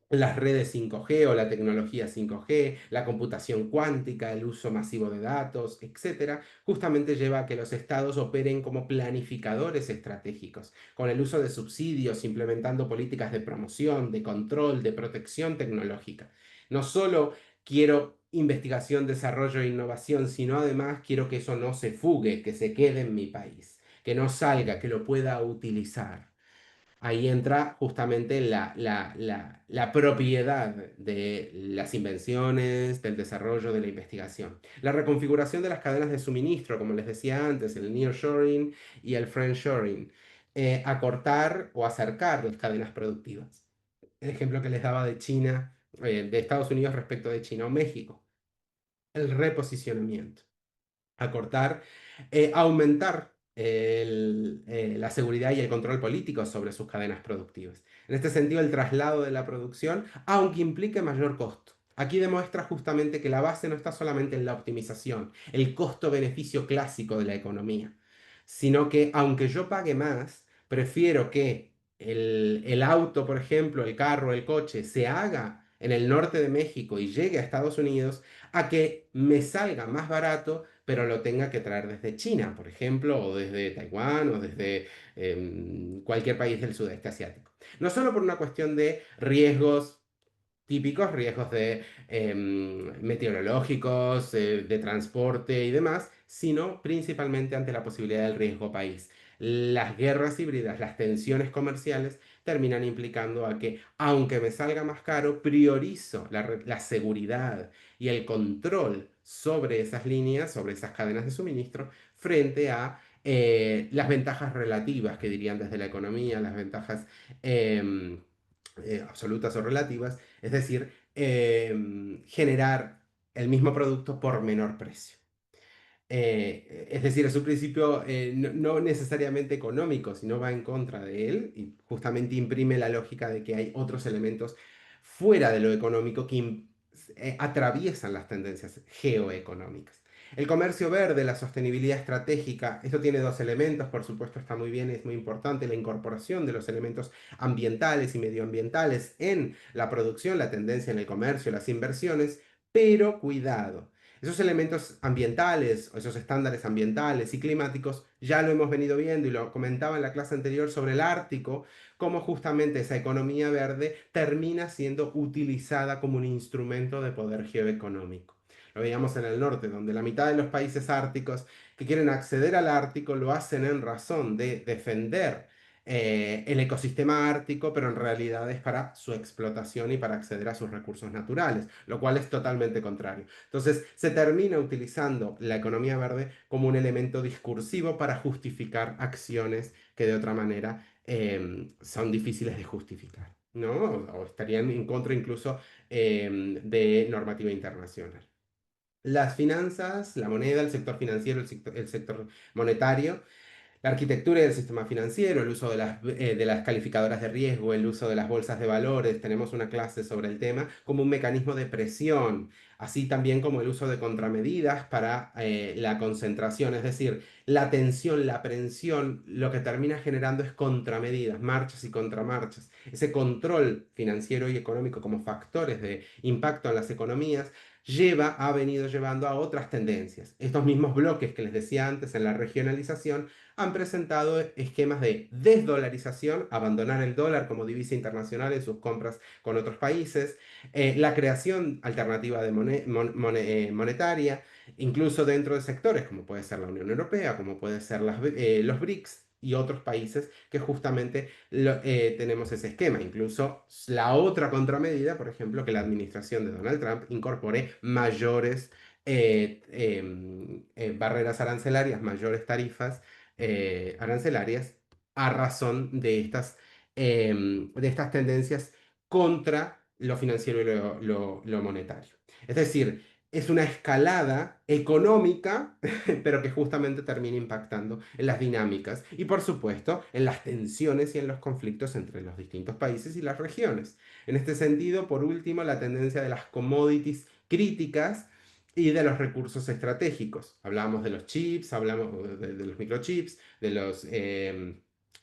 las redes 5G o la tecnología 5G, la computación cuántica, el uso masivo de datos, etcétera, justamente lleva a que los estados operen como planificadores estratégicos, con el uso de subsidios, implementando políticas de promoción, de control, de protección tecnológica. No solo quiero investigación, desarrollo e innovación, sino además quiero que eso no se fugue, que se quede en mi país, que no salga, que lo pueda utilizar. Ahí entra justamente la propiedad de las invenciones, del desarrollo, de la investigación. La reconfiguración de las cadenas de suministro, como les decía antes, el nearshoring y el friendshoring. Acortar o acercar las cadenas productivas. El ejemplo que les daba de China, de Estados Unidos respecto de China o México. El reposicionamiento. Acortar, aumentar la seguridad y el control político sobre sus cadenas productivas. En este sentido, el traslado de la producción, aunque implique mayor costo. Aquí demuestra justamente que la base no está solamente en la optimización, el costo-beneficio clásico de la economía, sino que aunque yo pague más, prefiero que el auto, por ejemplo, el carro, el coche, se haga en el norte de México y llegue a Estados Unidos, a que me salga más barato pero lo tenga que traer desde China, por ejemplo, o desde Taiwán, o desde cualquier país del sudeste asiático. No solo por una cuestión de riesgos típicos, riesgos de meteorológicos, de transporte y demás, sino principalmente ante la posibilidad del riesgo país. Las guerras híbridas, las tensiones comerciales terminan implicando a que, aunque me salga más caro, priorizo la seguridad y el control sobre esas líneas, sobre esas cadenas de suministro, frente a las ventajas relativas, que dirían desde la economía, las ventajas absolutas o relativas, es decir, generar el mismo producto por menor precio. Es decir, es un principio no necesariamente económico, sino va en contra de él y justamente imprime la lógica de que hay otros elementos fuera de lo económico que atraviesan las tendencias geoeconómicas. El comercio verde, la sostenibilidad estratégica, esto tiene dos elementos, por supuesto está muy bien, es muy importante la incorporación de los elementos ambientales y medioambientales en la producción, la tendencia en el comercio, las inversiones, pero cuidado. Esos elementos ambientales, o esos estándares ambientales y climáticos, ya lo hemos venido viendo y lo comentaba en la clase anterior sobre el Ártico, cómo justamente esa economía verde termina siendo utilizada como un instrumento de poder geoeconómico. Lo veíamos en el norte, donde la mitad de los países árticos que quieren acceder al Ártico lo hacen en razón de defender el ecosistema ártico, pero en realidad es para su explotación y para acceder a sus recursos naturales, lo cual es totalmente contrario. Entonces, se termina utilizando la economía verde como un elemento discursivo para justificar acciones que de otra manera son difíciles de justificar, ¿no? O estarían en contra incluso de normativa internacional. Las finanzas, la moneda, el sector financiero, el sector monetario, la arquitectura del sistema financiero, el uso de las calificadoras de riesgo, el uso de las bolsas de valores, tenemos una clase sobre el tema, como un mecanismo de presión, así también como el uso de contramedidas para la concentración, es decir, la tensión, la aprensión, lo que termina generando es contramedidas, marchas y contramarchas. Ese control financiero y económico como factores de impacto en las economías ha venido llevando a otras tendencias. Estos mismos bloques que les decía antes en la regionalización han presentado esquemas de desdolarización, abandonar el dólar como divisa internacional en sus compras con otros países, la creación alternativa de monetaria, incluso dentro de sectores como puede ser la Unión Europea, como puede ser los BRICS y otros países que justamente tenemos ese esquema. Incluso la otra contramedida, por ejemplo, que la administración de Donald Trump incorpore mayores barreras arancelarias, mayores tarifas arancelarias a razón de estas tendencias contra lo financiero y lo monetario. Es decir, es una escalada económica, pero que justamente termina impactando en las dinámicas y, por supuesto, en las tensiones y en los conflictos entre los distintos países y las regiones. En este sentido, por último, la tendencia de las commodities críticas y de los recursos estratégicos. Hablamos de los chips, hablamos de los microchips, de los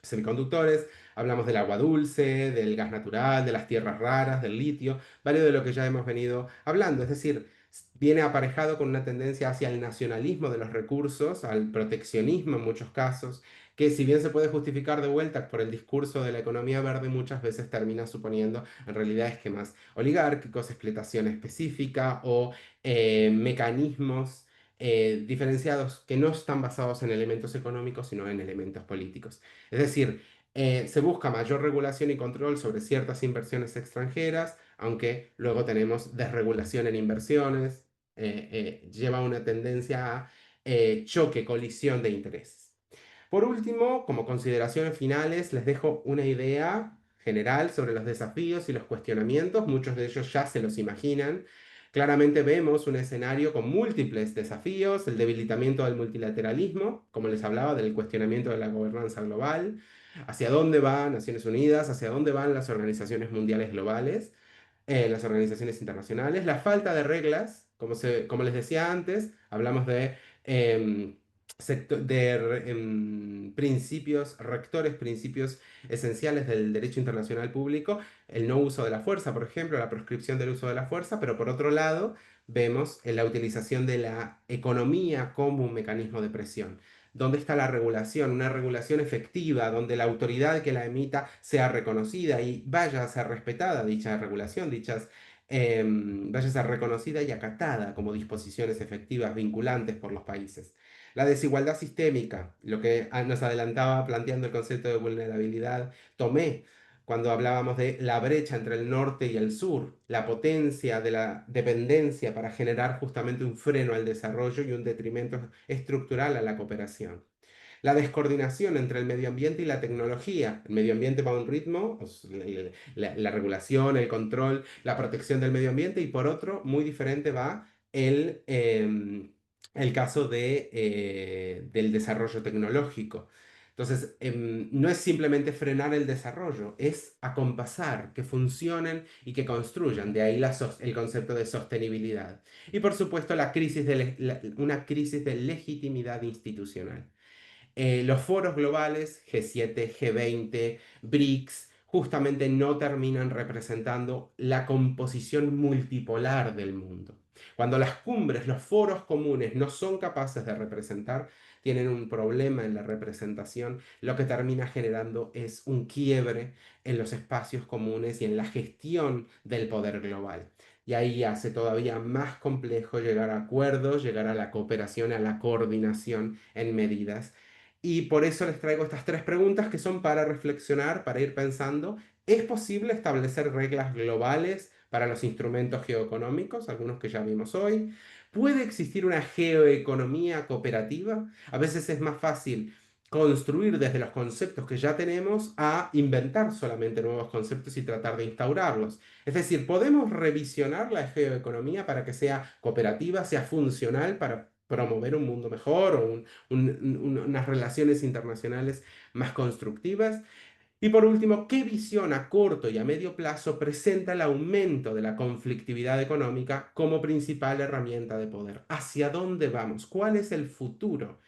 semiconductores, hablamos del agua dulce, del gas natural, de las tierras raras, del litio, varios de lo que ya hemos venido hablando. Es decir, viene aparejado con una tendencia hacia el nacionalismo de los recursos, al proteccionismo en muchos casos, que si bien se puede justificar de vuelta por el discurso de la economía verde, muchas veces termina suponiendo en realidad esquemas oligárquicos, explotación específica o mecanismos diferenciados que no están basados en elementos económicos, sino en elementos políticos. Es decir, se busca mayor regulación y control sobre ciertas inversiones extranjeras, aunque luego tenemos desregulación en inversiones, lleva una tendencia a choque, colisión de intereses. Por último, como consideraciones finales, les dejo una idea general sobre los desafíos y los cuestionamientos. Muchos de ellos ya se los imaginan. Claramente vemos un escenario con múltiples desafíos, el debilitamiento del multilateralismo, como les hablaba, del cuestionamiento de la gobernanza global, hacia dónde van Naciones Unidas, hacia dónde van las organizaciones mundiales globales, las organizaciones internacionales, la falta de reglas, como les decía antes, hablamos de, em, principios rectores, principios esenciales del derecho internacional público, el no uso de la fuerza, por ejemplo, la proscripción del uso de la fuerza, pero por otro lado vemos la utilización de la economía como un mecanismo de presión. ¿Dónde está la regulación? Una regulación efectiva, donde la autoridad que la emita sea reconocida y vaya a ser respetada dicha regulación, vaya a ser reconocida y acatada como disposiciones efectivas vinculantes por los países. La desigualdad sistémica, lo que nos adelantaba planteando el concepto de vulnerabilidad, tomé cuando hablábamos de la brecha entre el norte y el sur, la potencia de la dependencia para generar justamente un freno al desarrollo y un detrimento estructural a la cooperación. La descoordinación entre el medio ambiente y la tecnología. El medio ambiente va a un ritmo, pues, la regulación, el control, la protección del medio ambiente, y por otro, muy diferente va el caso del desarrollo tecnológico. Entonces, no es simplemente frenar el desarrollo, es acompasar, que funcionen y que construyan. De ahí el concepto de sostenibilidad. Y por supuesto, una crisis de legitimidad institucional. Los foros globales, G7, G20, BRICS, justamente no terminan representando la composición multipolar del mundo. Cuando las cumbres, los foros comunes no son capaces de representar, tienen un problema en la representación, lo que termina generando es un quiebre en los espacios comunes y en la gestión del poder global. Y ahí hace todavía más complejo llegar a acuerdos, llegar a la cooperación, a la coordinación en medidas. Y por eso les traigo estas tres preguntas que son para reflexionar, para ir pensando. ¿Es posible establecer reglas globales para los instrumentos geoeconómicos, algunos que ya vimos hoy? ¿Puede existir una geoeconomía cooperativa? A veces es más fácil construir desde los conceptos que ya tenemos a inventar solamente nuevos conceptos y tratar de instaurarlos. Es decir, podemos revisionar la geoeconomía para que sea cooperativa, sea funcional para promover un mundo mejor o unas relaciones internacionales más constructivas. Y por último, ¿qué visión a corto y a medio plazo presenta el aumento de la conflictividad económica como principal herramienta de poder? ¿Hacia dónde vamos? ¿Cuál es el futuro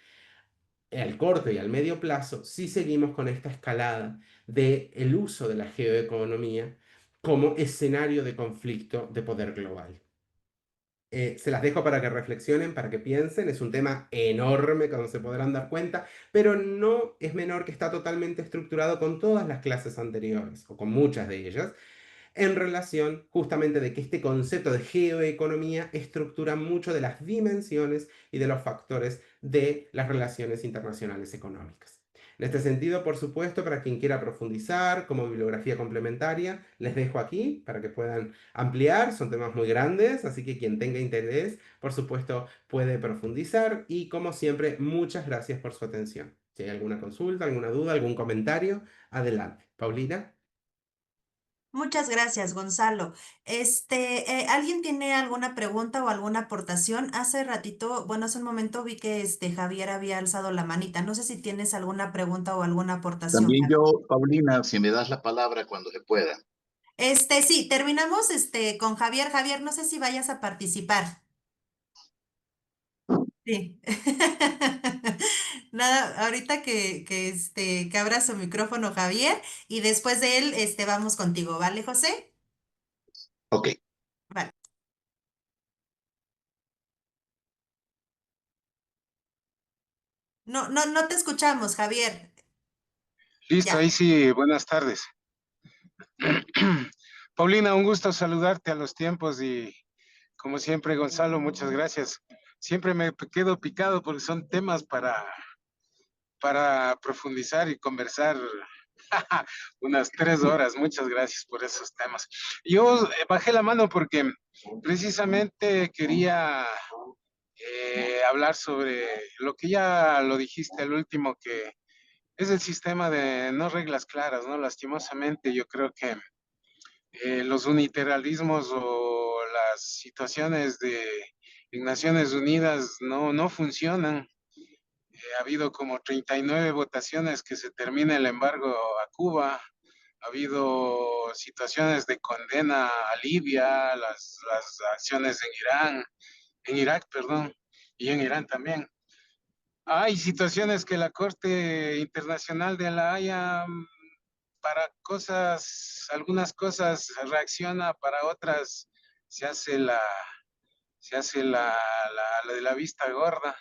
al corto y al medio plazo si seguimos con esta escalada del uso de la geoeconomía como escenario de conflicto de poder global? Se las dejo para que reflexionen, para que piensen. Es un tema enorme, como se podrán dar cuenta, pero no es menor que está totalmente estructurado con todas las clases anteriores, o con muchas de ellas, en relación justamente de que este concepto de geoeconomía estructura mucho de las dimensiones y de los factores de las relaciones internacionales económicas. En este sentido, por supuesto, para quien quiera profundizar como bibliografía complementaria, les dejo aquí para que puedan ampliar. Son temas muy grandes, así que quien tenga interés, por supuesto, puede profundizar. Y como siempre, muchas gracias por su atención. Si hay alguna consulta, alguna duda, algún comentario, adelante. Paulina. Muchas gracias, Gonzalo. ¿Alguien tiene alguna pregunta o alguna aportación? Hace ratito, bueno, hace un momento vi que Javier había alzado la manita. No sé si tienes alguna pregunta o alguna aportación, También Javier. yo, Paulina, si me das la palabra cuando se pueda. Sí, terminamos con Javier. Javier, no sé si vayas a participar. Sí. Nada, ahorita que abra su micrófono, Javier, y después de él, vamos contigo, ¿vale, José? Ok, Vale. No, no, no te escuchamos, Javier. Listo, Ya. ahí sí, buenas tardes. Paulina, un gusto saludarte a los tiempos y como siempre, Gonzalo, muchas gracias. Siempre me quedo picado porque son temas para profundizar y conversar unas 3 horas. Muchas gracias por esos temas. Yo bajé la mano porque precisamente quería hablar sobre lo que ya lo dijiste al último, que es el sistema de no reglas claras, ¿no? Lastimosamente, yo creo que los unilateralismos o las situaciones de en Naciones Unidas no funcionan. Ha habido como 39 votaciones que se termina el embargo a Cuba. Ha habido situaciones de condena a Libia, las acciones en Irán, en Irak, perdón, y en Irán también. Hay situaciones que la Corte Internacional de la Haya para cosas, algunas cosas reacciona, para otras se hace la de la vista gorda.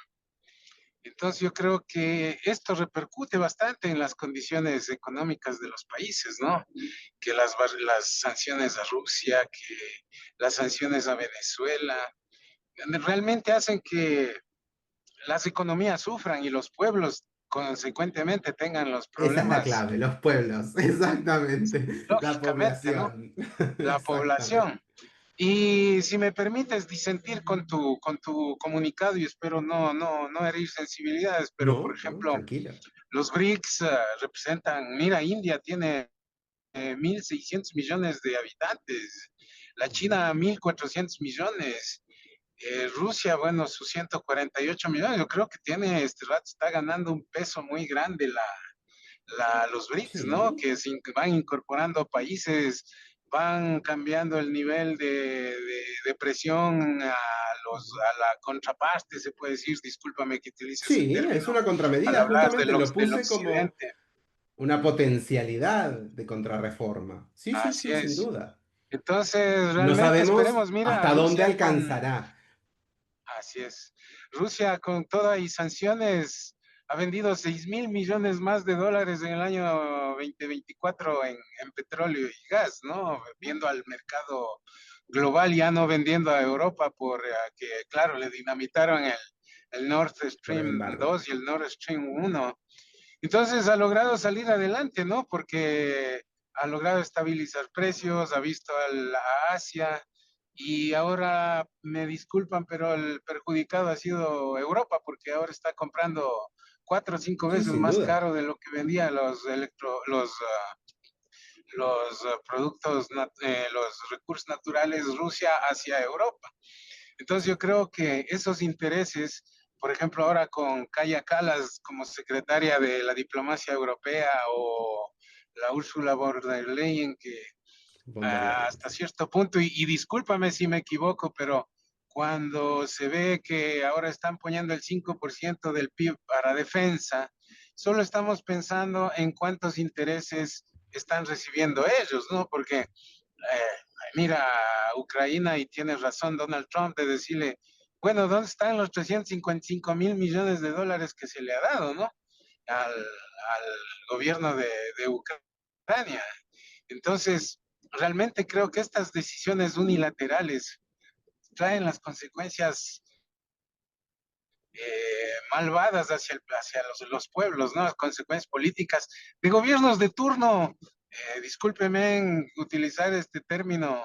Entonces yo creo que esto repercute bastante en las condiciones económicas de los países, ¿no? Que las sanciones a Rusia, que las sanciones a Venezuela, realmente hacen que las economías sufran y los pueblos consecuentemente tengan los Esa es la problemas, clave, los pueblos, exactamente, la lógicamente, ¿no? población, La exactamente. población. Y si me permites disentir con tu comunicado, y espero no herir sensibilidades, pero por No, no, ejemplo, tranquilo. los BRICS representan, mira, India tiene 1.600 millones de habitantes, la China 1.400 millones, Rusia, bueno, sus 148 millones, yo creo que tiene, este rato está ganando un peso muy grande los BRICS, ¿no? Sí, Que van incorporando países, van cambiando el nivel de presión a la contraparte, se puede decir, discúlpame que utilice ese sí, es término, una al contramedida, hablar justamente lo del puse como occidente. una potencialidad de contrarreforma. Sí, sí, Así sí, sin es. duda. Entonces, No realmente sabemos esperemos, mira, hasta dónde Rusia con, alcanzará. así es. Rusia con toda y sanciones ha vendido 6.000 millones más de dólares en el año 2024 en petróleo y gas, ¿no? Viendo al mercado global, ya no vendiendo a Europa por que, claro, le dinamitaron el Nord Por el Stream embargo. 2 y el Nord Stream 1. Entonces ha logrado salir adelante, ¿no? Porque ha logrado estabilizar precios, ha visto a Asia y ahora me disculpan, pero el perjudicado ha sido Europa porque ahora está comprando 4 o 5 veces Sí, sin más duda. caro de lo que vendía los productos, los recursos naturales Rusia hacia Europa. Entonces yo creo que esos intereses, por ejemplo, ahora con Kaja Kallas como secretaria de la diplomacia europea o la Ursula von der Leyen, que Von der Leyen, hasta sí. cierto punto, y discúlpame si me equivoco, pero cuando se ve que ahora están poniendo el 5% del PIB para defensa, solo estamos pensando en cuántos intereses están recibiendo ellos, ¿no? Porque mira Ucrania y tiene razón Donald Trump de decirle, bueno, ¿dónde están los 355.000 millones de dólares que se le ha dado, ¿no? Al gobierno de Ucrania. Entonces, realmente creo que estas decisiones unilaterales traen las consecuencias malvadas hacia los pueblos, ¿no? Las consecuencias políticas de gobiernos de turno. Discúlpeme en utilizar este término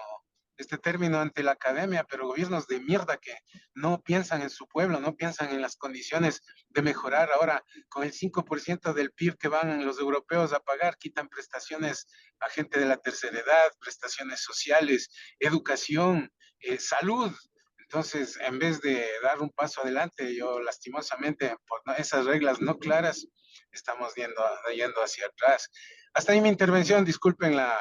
este término ante la academia, pero gobiernos de mierda que no piensan en su pueblo, no piensan en las condiciones de mejorar. Ahora, con el 5% del PIB que van los europeos a pagar, quitan prestaciones a gente de la tercera edad, prestaciones sociales, educación, salud. Entonces, en vez de dar un paso adelante, yo lastimosamente, por esas reglas no claras, estamos yendo hacia atrás. Hasta ahí mi intervención, disculpen la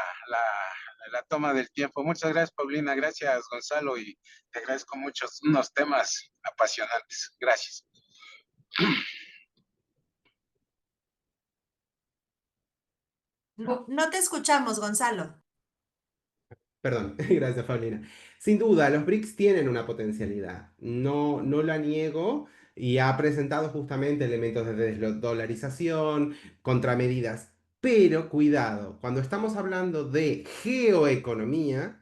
toma del tiempo. Muchas gracias, Paulina, gracias, Gonzalo, y te agradezco mucho unos temas apasionantes. Gracias. No te escuchamos, Gonzalo. Perdón, gracias, Paulina. Sin duda, los BRICS tienen una potencialidad, no la niego, y ha presentado justamente elementos de desdolarización, contramedidas. Pero cuidado, cuando estamos hablando de geoeconomía,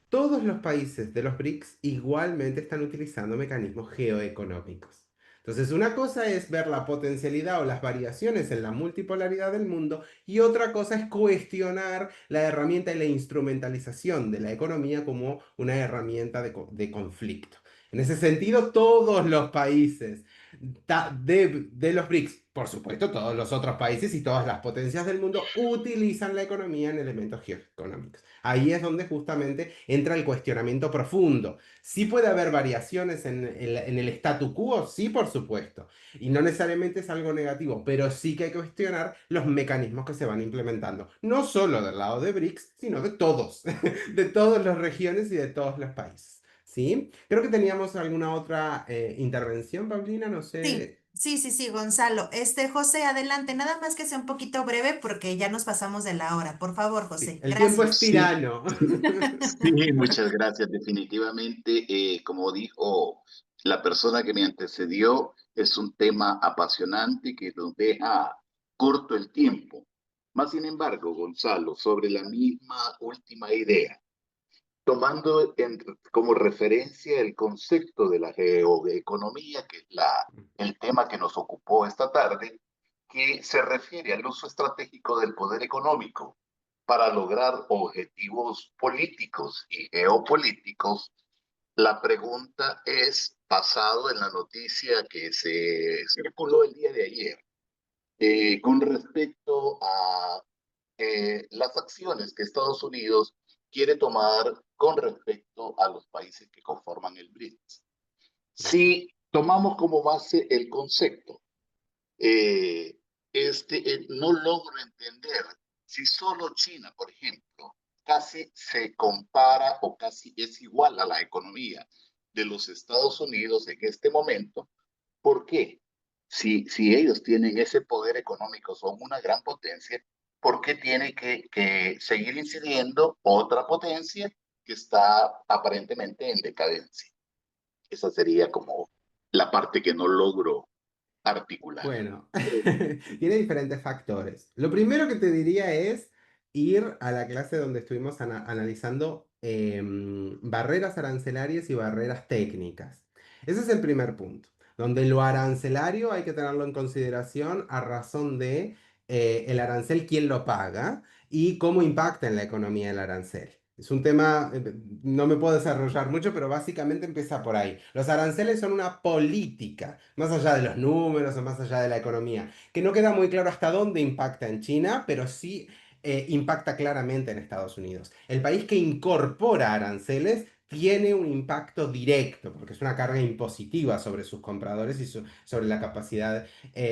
todos los países de los BRICS igualmente están utilizando mecanismos geoeconómicos. Entonces, una cosa es ver la potencialidad o las variaciones en la multipolaridad del mundo y otra cosa es cuestionar la herramienta y la instrumentalización de la economía como una herramienta de conflicto. En ese sentido, todos los países de los BRICS, por supuesto, todos los otros países y todas las potencias del mundo utilizan la economía en elementos geoeconómicos. Ahí es donde justamente entra el cuestionamiento profundo. ¿Sí puede haber variaciones en el statu quo? Sí, por supuesto. Y no necesariamente es algo negativo, pero sí que hay que cuestionar los mecanismos que se van implementando. No solo del lado de BRICS, sino de todos, de todas las regiones y de todos los países. ¿Sí? Creo que teníamos alguna otra intervención, Paulina, no Sí, sé. sí, Gonzalo. José, adelante, nada más que sea un poquito breve porque ya nos pasamos de la hora. Por favor, Sí, José, el tiempo es gracias. Sí, tirano. sí, muchas gracias. Definitivamente, como dijo la persona que me antecedió, es un tema apasionante que nos deja corto el tiempo. Más sin embargo, Gonzalo, sobre la misma última idea, tomando como referencia el concepto de la geoeconomía, que es el tema que nos ocupó esta tarde, que se refiere al uso estratégico del poder económico para lograr objetivos políticos y geopolíticos. La pregunta es, basado en la noticia que se circuló el día de ayer, con respecto a las acciones que Estados Unidos quiere tomar con respecto a los países que conforman el BRICS. Si tomamos como base el concepto, eh, no logro entender si solo China, por ejemplo, casi se compara o casi es igual a la economía de los Estados Unidos en este momento. ¿Por qué? Si ellos tienen ese poder económico, son una gran potencia, ¿por qué tiene que seguir incidiendo otra potencia que está aparentemente en decadencia? Esa sería como la parte que no logro articular. Bueno, tiene diferentes factores. Lo primero que te diría es ir a la clase donde estuvimos analizando barreras arancelarias y barreras técnicas. Ese es el primer punto, donde lo arancelario hay que tenerlo en consideración a razón de el arancel, quién lo paga y cómo impacta en la economía el arancel. Es un tema, no me puedo desarrollar mucho, pero básicamente empieza por ahí. Los aranceles son una política, más allá de los números o más allá de la economía, que no queda muy claro hasta dónde impacta en China, pero sí impacta claramente en Estados Unidos. El país que incorpora aranceles tiene un impacto directo, porque es una carga impositiva sobre sus compradores y sobre la capacidad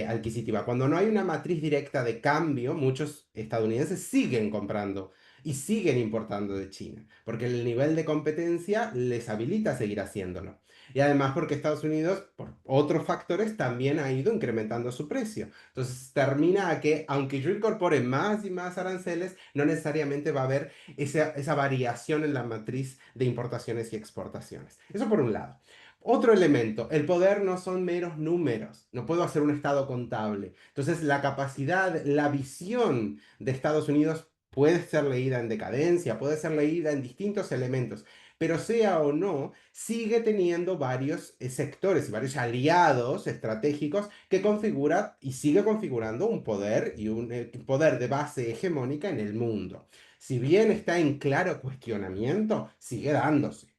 adquisitiva. Cuando no hay una matriz directa de cambio, muchos estadounidenses siguen comprando y siguen importando de China, porque el nivel de competencia les habilita a seguir haciéndolo. Y además porque Estados Unidos, por otros factores, también ha ido incrementando su precio. Entonces termina a que, aunque yo incorpore más y más aranceles, no necesariamente va a haber esa variación en la matriz de importaciones y exportaciones. Eso por un lado. Otro elemento, el poder no son meros números, no puedo hacer un estado contable. Entonces la capacidad, la visión de Estados Unidos puede ser leída en decadencia, puede ser leída en distintos elementos, pero sea o no, sigue teniendo varios sectores y varios aliados estratégicos que configura y sigue configurando un poder y un poder de base hegemónica en el mundo. si bien está en claro cuestionamiento, sigue dándose.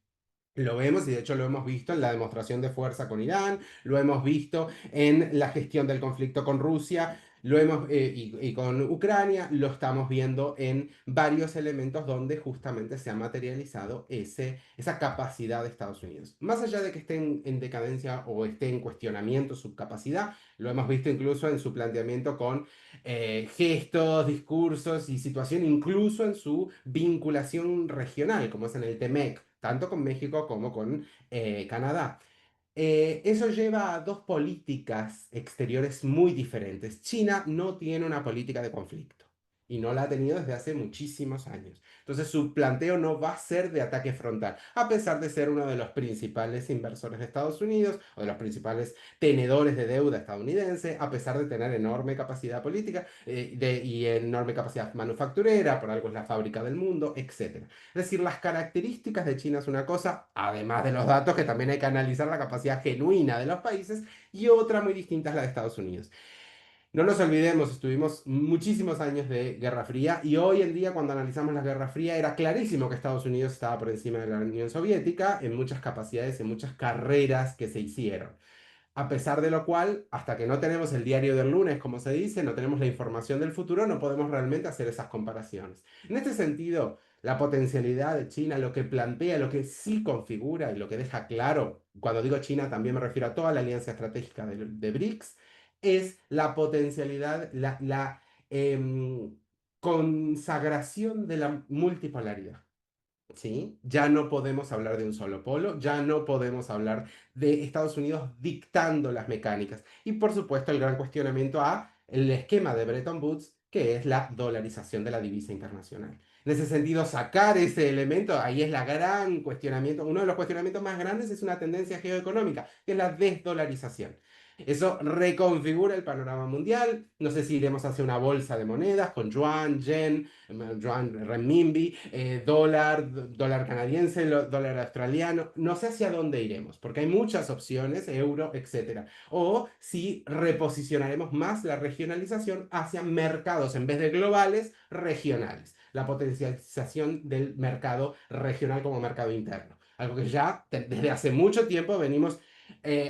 Lo vemos y de hecho lo hemos visto en la demostración de fuerza con Irán, lo hemos visto en la gestión del conflicto con Rusia, y con Ucrania, lo estamos viendo en varios elementos donde justamente se ha materializado esa capacidad de Estados Unidos. Más allá de que esté en decadencia o esté en cuestionamiento su capacidad, lo hemos visto incluso en su planteamiento con gestos, discursos y situación, incluso en su vinculación regional, como es en el TEMEC, tanto con México como con Canadá. Eso lleva a dos políticas exteriores muy diferentes. China no tiene una política de conflicto y no la ha tenido desde hace muchísimos años. Entonces su planteo no va a ser de ataque frontal, a pesar de ser uno de los principales inversores de Estados Unidos o de los principales tenedores de deuda estadounidense, a pesar de tener enorme capacidad política y enorme capacidad manufacturera, por algo es la fábrica del mundo, etc. Es decir, las características de China es una cosa, además de los datos que también hay que analizar la capacidad genuina de los países, y otra muy distinta es la de Estados Unidos. No nos olvidemos, estuvimos muchísimos años de Guerra Fría y hoy en día cuando analizamos la Guerra Fría era clarísimo que Estados Unidos estaba por encima de la Unión Soviética en muchas capacidades, en muchas carreras que se hicieron. A pesar de lo cual, hasta que no tenemos el diario del lunes, como se dice, no tenemos la información del futuro, no podemos realmente hacer esas comparaciones. En este sentido, la potencialidad de China, lo que plantea, lo que sí configura y lo que deja claro, cuando digo China también me refiero a toda la alianza estratégica de BRICS, es la potencialidad, consagración de la multipolaridad. ¿Sí? Ya no podemos hablar de un solo polo, ya no podemos hablar de Estados Unidos dictando las mecánicas. Y por supuesto el gran cuestionamiento a el esquema de Bretton Woods, que es la dolarización de la divisa internacional. En ese sentido, sacar ese elemento, ahí es la gran cuestionamiento, uno de los cuestionamientos más grandes es una tendencia geoeconómica, que es la desdolarización. Eso reconfigura el panorama mundial. No sé si iremos hacia una bolsa de monedas con yuan, yen, yuan, renminbi, dólar canadiense, dólar australiano. No sé hacia dónde iremos, porque hay muchas opciones, euro, etcétera. O si reposicionaremos más la regionalización hacia mercados en vez de globales, regionales. La potencialización del mercado regional como mercado interno. Algo que ya desde hace mucho tiempo venimos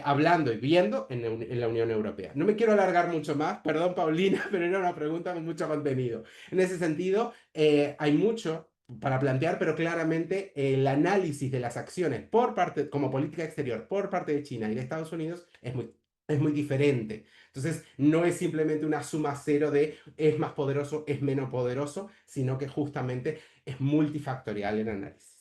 hablando y viendo en la Unión Europea. No me quiero alargar mucho más, perdón Paulina, pero era una pregunta con mucho contenido. En ese sentido, hay mucho para plantear, pero claramente el análisis de las acciones por parte, como política exterior, por parte de China y de Estados Unidos es muy diferente. Entonces, no es simplemente una suma cero de es más poderoso, es menos poderoso, sino que justamente es multifactorial el análisis.